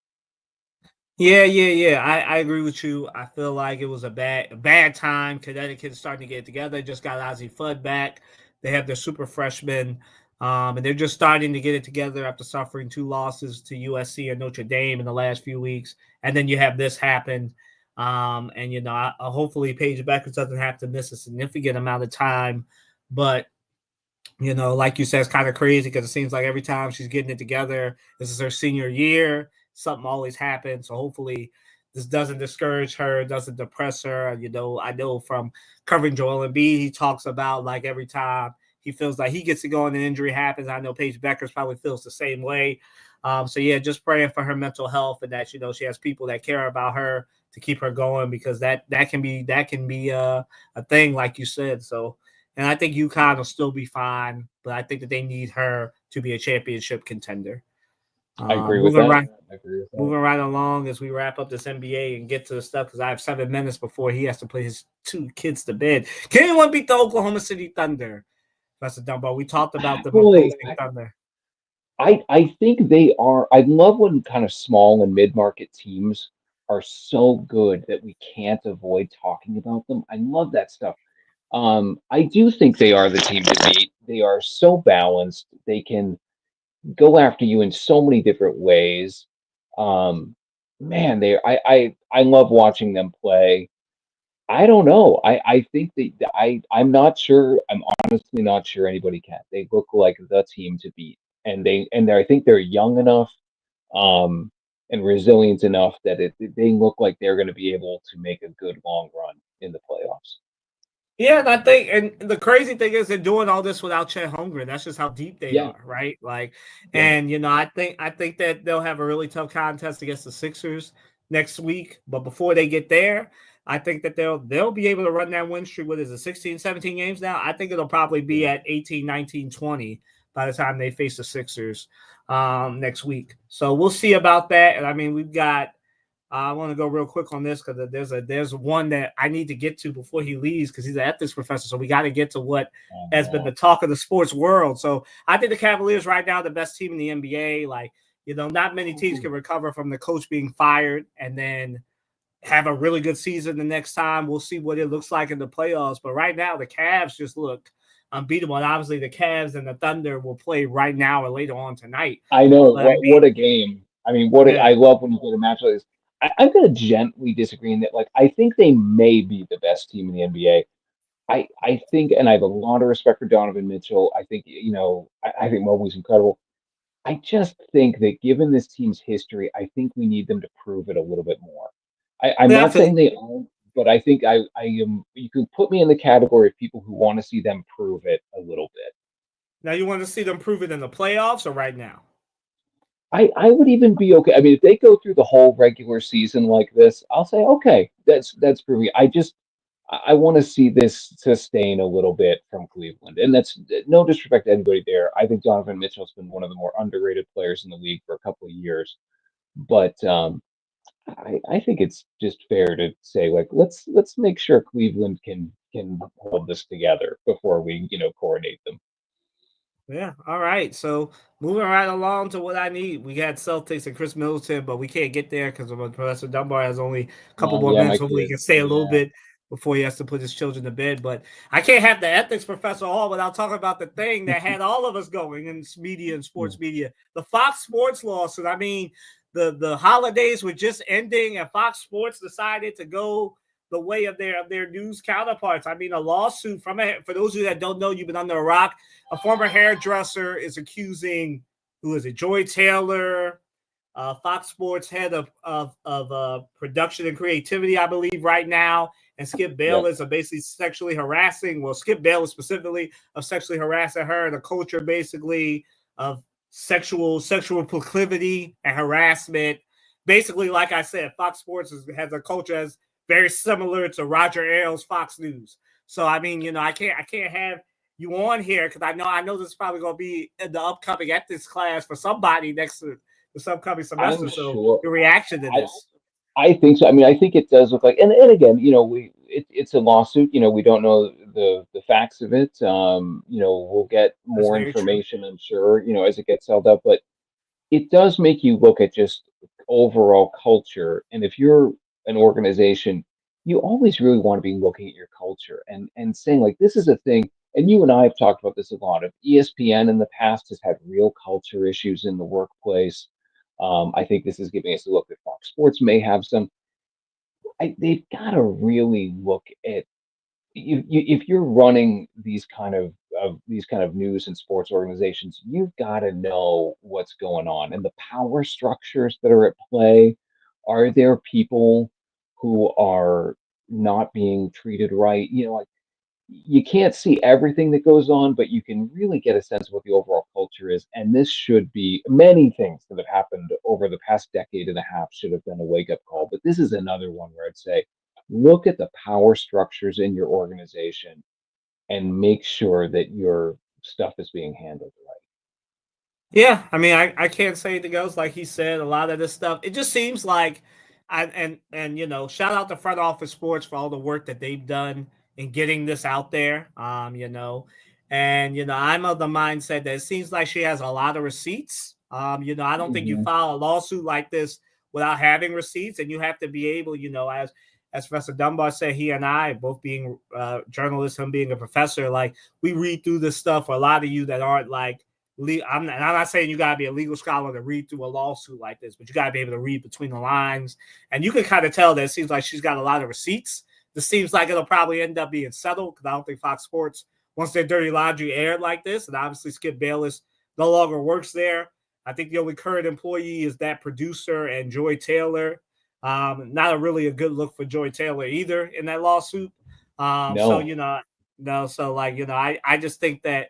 [SPEAKER 1] Yeah. I agree with you. I feel like it was a bad time. Connecticut's starting to get together. Just got Ozzie Fudd back. They have their super freshmen, and they're just starting to get it together after suffering 2 losses to USC and Notre Dame in the last few weeks. And then you have this happen. And hopefully Paige Beckers doesn't have to miss a significant amount of time. But like you said, it's kind of crazy because it seems like every time she's getting it together, this is her senior year. Something always happens. So hopefully this doesn't discourage her, doesn't depress her. I know from covering Joel Embiid, he talks about like every time he feels like he gets to go and an injury happens. I know Paige Beckers probably feels the same way. So yeah, just praying for her mental health and that she has people that care about her to keep her going because that can be a thing like you said. So and I think UConn will still be fine, but I think that they need her to be a championship contender.
[SPEAKER 2] I agree with that.
[SPEAKER 1] Moving right along as we wrap up this NBA and get to the stuff because I have 7 minutes before he has to put his 2 kids to bed. Can anyone beat the Oklahoma City Thunder? That's a Dunbar. We talked about them opposing Thunder.
[SPEAKER 2] I think they are. I love when kind of small and mid-market teams are so good that we can't avoid talking about them. I love that stuff. I do think they are the team to beat. They are so balanced. They can go after you in so many different ways. Um, Man, I love watching them play. I don't know. I think I'm not sure. I'm honestly not sure anybody can. They look like the team to beat, I think they're young enough, um, and resilient enough that they look like they're going to be able to make a good long run in the playoffs.
[SPEAKER 1] Yeah, and I think, and the crazy thing is they're doing all this without Chet Holmgren. That's just how deep they
[SPEAKER 2] Yeah,
[SPEAKER 1] are, right? Like,
[SPEAKER 2] yeah.
[SPEAKER 1] and I think that they'll have a really tough contest against the Sixers next week. But before they get there, I think that they'll be able to run that win streak. What is it, 16, 17 games now? I think it'll probably be at 18, 19, 20 by the time they face the Sixers next week. So we'll see about that. And I mean, we've got I want to go real quick on this because there's one that I need to get to before he leaves because he's an ethics professor. So we got to get to what has been the talk of the sports world. So I think the Cavaliers right now are the best team in the NBA. Like, not many teams can recover from the coach being fired and then have a really good season the next time. We'll see what it looks like in the playoffs. But right now, the Cavs just look unbeatable. And obviously, the Cavs and the Thunder will play right now or later on tonight.
[SPEAKER 2] I know
[SPEAKER 1] But I
[SPEAKER 2] what a game. I mean, I love when you get a match like this. I'm going to gently disagree in that. Like, I think they may be the best team in the NBA. I think, and I have a lot of respect for Donovan Mitchell. I think, I think Mobley's incredible. I just think that given this team's history, I think we need them to prove it a little bit more. I'm not saying they aren't, but I think I am. You can put me in the category of people who want to see them prove it a little bit.
[SPEAKER 1] Now, you want to see them prove it in the playoffs or right now?
[SPEAKER 2] I would even be okay. I mean, if they go through the whole regular season like this, I'll say okay, that's proving. I want to see this sustain a little bit from Cleveland, and that's no disrespect to anybody there. I think Donovan Mitchell's been one of the more underrated players in the league for a couple of years, but I think it's just fair to say like let's make sure Cleveland can hold this together before we coronate them.
[SPEAKER 1] Yeah. All right. So moving right along to what I need. We had Celtics and Chris Middleton, but we can't get there because Professor Dunbar has only a couple more
[SPEAKER 2] Yeah,
[SPEAKER 1] minutes.
[SPEAKER 2] my
[SPEAKER 1] Hopefully he
[SPEAKER 2] kid.
[SPEAKER 1] can stay a little
[SPEAKER 2] Yeah.
[SPEAKER 1] bit before he has to put his children to bed. But I can't have the ethics professor all without talking about the thing that had all of us going in media and sports media. The Fox Sports lawsuit. I mean, the holidays were just ending and Fox Sports decided to go the way of their news counterparts. I mean, a lawsuit for those of you that don't know, you've been under a rock. A former hairdresser is accusing, who is it, Joy Taylor, Fox Sports head of production and creativity, I believe, right now, and Skip Bayless are basically sexually harassing. Well, Skip Bayless specifically of sexually harassing her, the culture basically of sexual proclivity and harassment. Basically, like I said, Fox Sports has a culture as very similar to Roger Ailes' Fox News. So I mean, I can't have you on here because I know this is probably going to be in the upcoming ethics class for somebody next to this upcoming semester.
[SPEAKER 2] I'm
[SPEAKER 1] So
[SPEAKER 2] sure.
[SPEAKER 1] your reaction to this?
[SPEAKER 2] I think so. I mean, I think it does look like, and again, it's a lawsuit. We don't know the facts of it. We'll get
[SPEAKER 1] That's
[SPEAKER 2] more
[SPEAKER 1] very true.
[SPEAKER 2] information, I'm sure, as it gets held up. But it does make you look at just overall culture. And if you're an organization, you always really want to be looking at your culture and saying like this is a thing. And you and I have talked about this a lot. Of ESPN in the past has had real culture issues in the workplace. I think this is giving us a look that Fox Sports may have some. They've got to really look at if you're running these kind of news and sports organizations, you've got to know what's going on and the power structures that are at play. Are there people who are not being treated right? Like you can't see everything that goes on, but you can really get a sense of what the overall culture is. And this should be many things that have happened over the past decade and a half should have been a wake up call. But this is another one where I'd say, look at the power structures in your organization and make sure that your stuff is being handled right.
[SPEAKER 1] Yeah, I mean, I can't say anything else. Like he said, a lot of this stuff, it just seems like, and shout out to front office sports for all the work that they've done in getting this out there. And I'm of the mindset that it seems like she has a lot of receipts. I don't think you
[SPEAKER 2] Mhm.
[SPEAKER 1] file a lawsuit like this without having receipts, and you have to be able, as Professor Dunbar said, he and I both being journalists, him being a professor, like we read through this stuff. For a lot of you that aren't like I'm not saying you got to be a legal scholar to read through a lawsuit like this, but you got to be able to read between the lines. And you can kind of tell that it seems like she's got a lot of receipts. This seems like it'll probably end up being settled because I don't think Fox Sports wants their dirty laundry aired like this. And obviously, Skip Bayless no longer works there. I think the only current employee is that producer and Joy Taylor. Not really a good look for Joy Taylor either in that lawsuit. So,
[SPEAKER 2] No,
[SPEAKER 1] no, so like, I just think that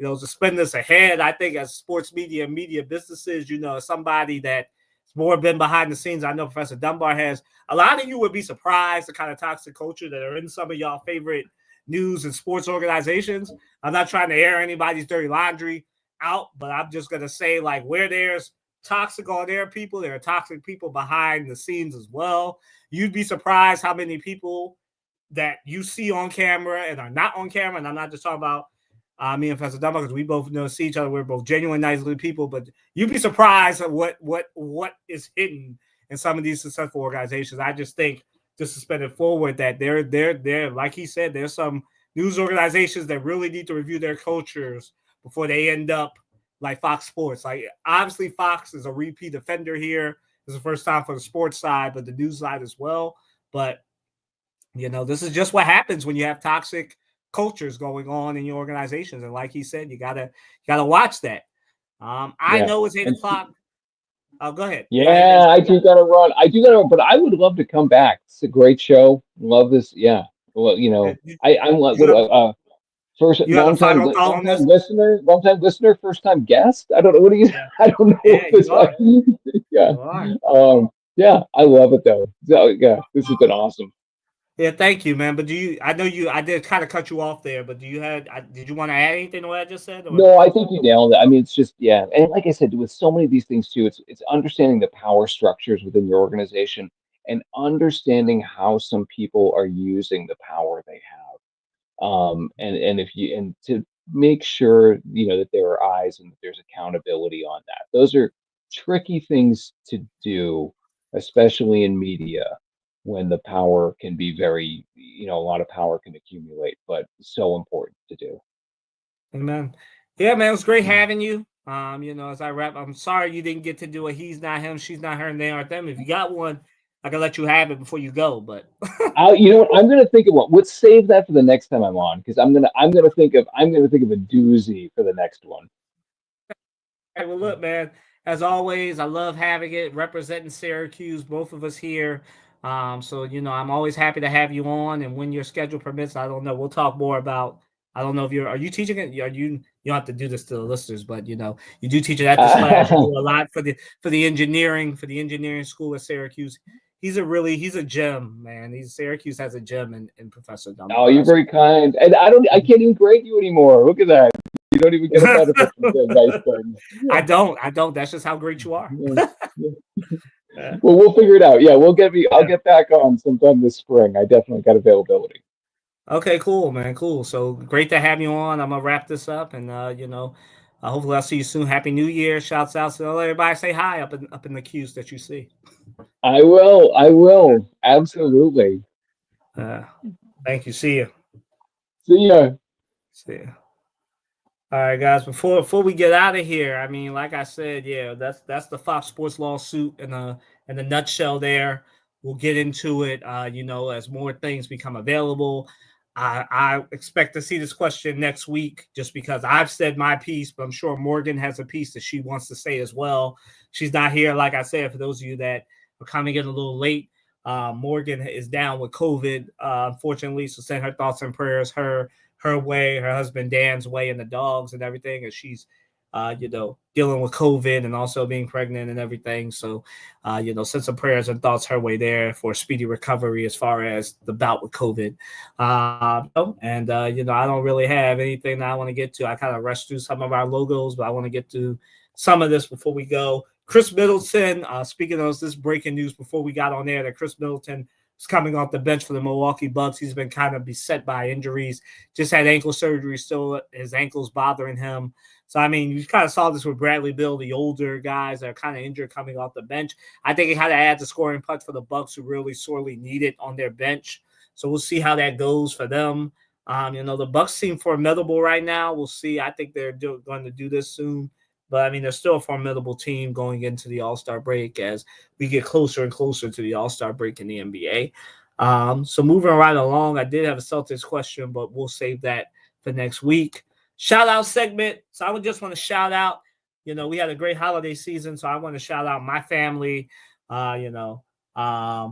[SPEAKER 1] to spin this ahead, I think as sports media businesses, somebody that's more been behind the scenes. I know Professor Dunbar has. A lot of you would be surprised the kind of toxic culture that are in some of y'all favorite news and sports organizations. I'm not trying to air anybody's dirty laundry out, but I'm just going to say, like, where there's toxic on air people, there are toxic people behind the scenes as well. You'd be surprised how many people that you see on camera and are not on camera. And I'm not just talking about me and Professor Dunbar, because we both see each other. We're both genuine, nice little people, but you'd be surprised at what is hidden in some of these successful organizations. I just think, just to spin it forward, that they're like he said, there's some news organizations that really need to review their cultures before they end up like Fox Sports. Like obviously Fox is a repeat offender here. It's the first time for the sports side, but the news side as well. But this is just what happens when you have toxic cultures going on in your organizations. And like he said, you gotta watch that. I
[SPEAKER 2] yeah.
[SPEAKER 1] know it's 8 o'clock.
[SPEAKER 2] And
[SPEAKER 1] Oh, go ahead. Go ahead.
[SPEAKER 2] yeah, I do gotta run. I do gotta run, but I would love to come back. It's a great show. Love this. Yeah. Well,
[SPEAKER 1] You,
[SPEAKER 2] I'm like
[SPEAKER 1] you,
[SPEAKER 2] first
[SPEAKER 1] you have a final thought on this?
[SPEAKER 2] long time listener, first time guest. I don't know what do you.
[SPEAKER 1] Yeah,
[SPEAKER 2] I don't know
[SPEAKER 1] yeah,
[SPEAKER 2] what this.
[SPEAKER 1] you are.
[SPEAKER 2] Yeah.
[SPEAKER 1] You are.
[SPEAKER 2] Yeah, I love it though. So, yeah, this has been awesome.
[SPEAKER 1] Yeah, thank you, man. But I did kind of cut you off there, but did you want to add anything to what I just said? Or
[SPEAKER 2] No, I think you nailed it. I mean, it's just yeah, and like I said, with so many of these things too, it's understanding the power structures within your organization and understanding how some people are using the power they have. And if you and to make sure that there are eyes and that there's accountability on that. Those are tricky things to do, especially in media when the power can be very, a lot of power can accumulate, but so important to do.
[SPEAKER 1] Amen. Yeah, man, it was great having you. As I wrap, I'm sorry you didn't get to do a he's not him, she's not her, and they aren't them. If you got one, I can let you have it before you go. But
[SPEAKER 2] You know what? I'm gonna think of one. Let's save that for the next time I'm on because I'm gonna think of a doozy for the next one.
[SPEAKER 1] Hey, well, look, man. As always, I love having it representing Syracuse. Both of us here. So I'm always happy to have you on, and when your schedule permits, I don't know. We'll talk more about. I don't know if are you teaching it? Are you don't have to do this to the listeners, but you do teach it at this class. You do a lot for the engineering school at Syracuse. He's a gem, man. Syracuse has a gem in Professor
[SPEAKER 2] Oh,
[SPEAKER 1] Dunbar.
[SPEAKER 2] you're very kind, and I can't even grade you anymore. Look at that. You don't even get a benefit from the nice things.
[SPEAKER 1] I
[SPEAKER 2] Yeah,
[SPEAKER 1] don't. That's just how great you are.
[SPEAKER 2] yeah, yeah.
[SPEAKER 1] Yeah.
[SPEAKER 2] Well, we'll figure it out. Yeah, I'll
[SPEAKER 1] Yeah.
[SPEAKER 2] get back on sometime this spring. I definitely got availability.
[SPEAKER 1] Okay, cool, man. Cool. So great to have you on. I'm gonna wrap this up, and Hopefully I'll see you soon. Happy New Year. Shouts out to everybody. Say hi up in the queues that you see.
[SPEAKER 2] I will. I will. Absolutely.
[SPEAKER 1] Thank you. See you.
[SPEAKER 2] See ya.
[SPEAKER 1] See you. All right, guys. Before we get out of here, I mean, like I said, yeah, that's the Fox Sports lawsuit in a nutshell. There, we'll get into it. As more things become available, I expect to see this question next week, just because I've said my piece, but I'm sure Morgan has a piece that she wants to say as well. She's not here, like I said. For those of you that are coming in a little late, Morgan is down with COVID, unfortunately. So send her thoughts and prayers. Her way, her husband Dan's way, and the dogs and everything, as she's, dealing with COVID and also being pregnant and everything. So, send some prayers and thoughts her way there for speedy recovery as far as the bout with COVID. I don't really have anything that I want to get to. I kind of rushed through some of our logos, but I want to get to some of this before we go. Chris Middleton, speaking of this breaking news before we got on there, that Chris Middleton is coming off the bench for the Milwaukee Bucks. He's been kind of beset by injuries. Just had ankle surgery. Still, his ankle's bothering him. So, I mean, you kind of saw this with Bradley Beal, the older guys that are kind of injured coming off the bench. I think it kind of adds a scoring punch for the Bucks, who really sorely need it on their bench. So we'll see how that goes for them. The Bucks seem formidable right now. We'll see. I think they're going to do this soon. But, I mean, they're still a formidable team going into the All-Star break as we get closer and closer to the All-Star break in the NBA. So moving right along, I did have a Celtics question, but we'll save that for next week. Shout out segment. So I would just want to shout out, we had a great holiday season. So I want to shout out my family, had a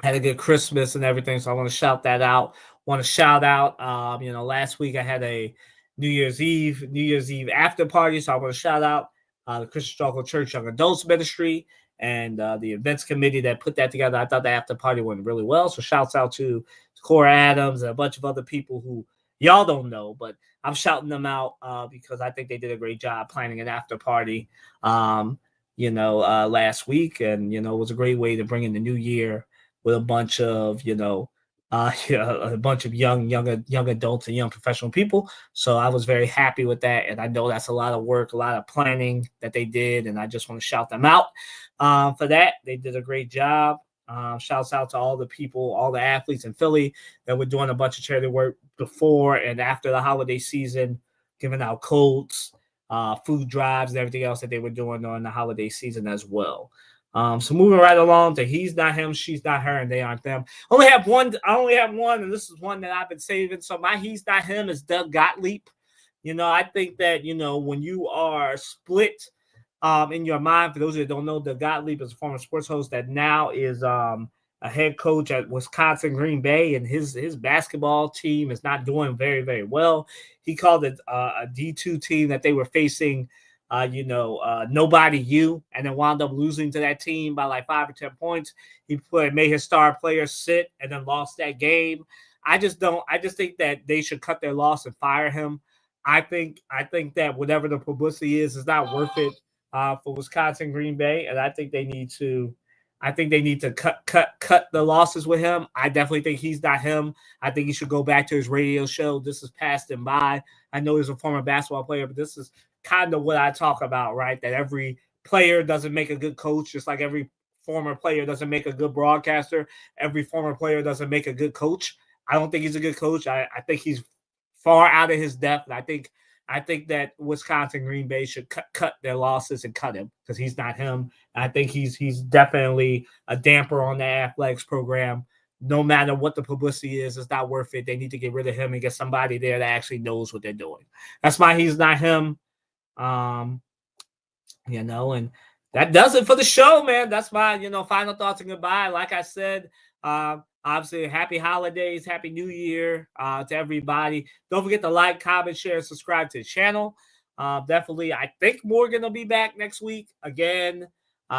[SPEAKER 1] good Christmas and everything. So I want to shout that out. Want to shout out, last week I had a New Year's Eve after party. So I want to shout out the Christian Struggle Church Young Adults Ministry and the events committee that put that together. I thought the after party went really well. So shouts out to Cora Adams and a bunch of other people who y'all don't know, but I'm shouting them out because I think they did a great job planning an after party, last week. And, it was a great way to bring in the new year with a bunch of, a bunch of young adults and young professional people. So I was very happy with that. And I know that's a lot of work, a lot of planning that they did. And I just want to shout them out for that. They did a great job. Shouts out to all the people, all the athletes in Philly that were doing a bunch of charity work before and after the holiday season, giving out coats, food drives, and everything else that they were doing during the holiday season as well. So moving right along to he's not him, she's not her, and they aren't them. I only have one, and this is one that I've been saving. So my he's not him is Doug Gottlieb. I think that, when you are split in your mind, for those who don't know, Doug Gottlieb is a former sports host that now is a head coach at Wisconsin Green Bay, and his basketball team is not doing very, very well. He called it a D2 team that they were facing Nobody You, and then wound up losing to that team by like 5 or 10 points. He made his star players sit and then lost that game. I just think that they should cut their loss and fire him. I think that whatever the publicity is not worth it for Wisconsin Green Bay, and I think they need to cut the losses with him. I definitely think he's not him. I think he should go back to his radio show. This has passed him by. I know he's a former basketball player, but this is kind of what I talk about, right? That every player doesn't make a good coach, just like every former player doesn't make a good broadcaster. Every former player doesn't make a good coach. I don't think he's a good coach. I think he's far out of his depth. And I think that Wisconsin Green Bay should cut their losses and cut him because he's not him. And I think he's definitely a damper on the athletics program. No matter what the publicity is, it's not worth it. They need to get rid of him and get somebody there that actually knows what they're doing. That's why he's not him. And that does it for the show, man. That's my, final thoughts and goodbye. Like I said, obviously, happy holidays, happy new year to everybody. Don't forget to like, comment, share, and subscribe to the channel. Definitely, I think Morgan will be back next week again.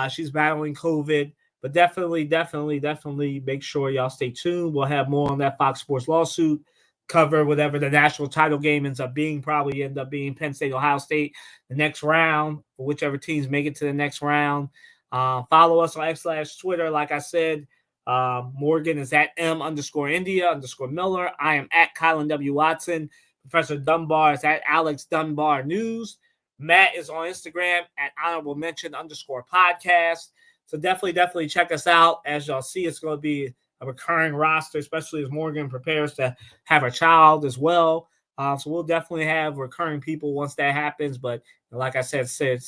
[SPEAKER 1] She's battling COVID, but definitely make sure y'all stay tuned. We'll have more on that Fox Sports lawsuit, cover whatever the national title game ends up being, probably end up being Penn State, Ohio State, the next round, for whichever teams make it to the next round. Follow us on X/Twitter. Like I said, Morgan is at M_India_Miller. I am at Kylan W. Watson. Professor Dunbar is at Alex Dunbar News. Matt is on Instagram at honorable mention _podcast. So definitely check us out. As y'all see, it's going to be a recurring roster, especially as Morgan prepares to have a child as well. So we'll definitely have recurring people once that happens. But like I said, say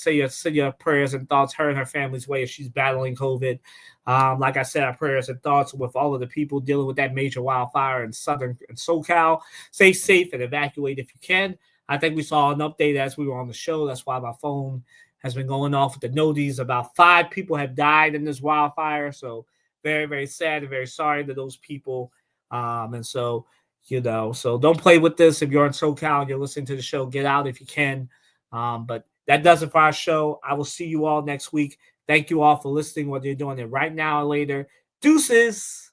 [SPEAKER 1] your prayers and thoughts her and her family's way if she's battling COVID. Like I said, our prayers and thoughts with all of the people dealing with that major wildfire in southern SoCal. Stay safe and evacuate if you can. I think we saw an update as we were on the show. That's why my phone has been going off with the noties. About 5 people have died in this wildfire. So very, very sad and very sorry to those people. And so, so don't play with this. If you're in SoCal and you're listening to the show, get out if you can. But that does it for our show. I will see you all next week. Thank you all for listening, whether you're doing it right now or later. Deuces.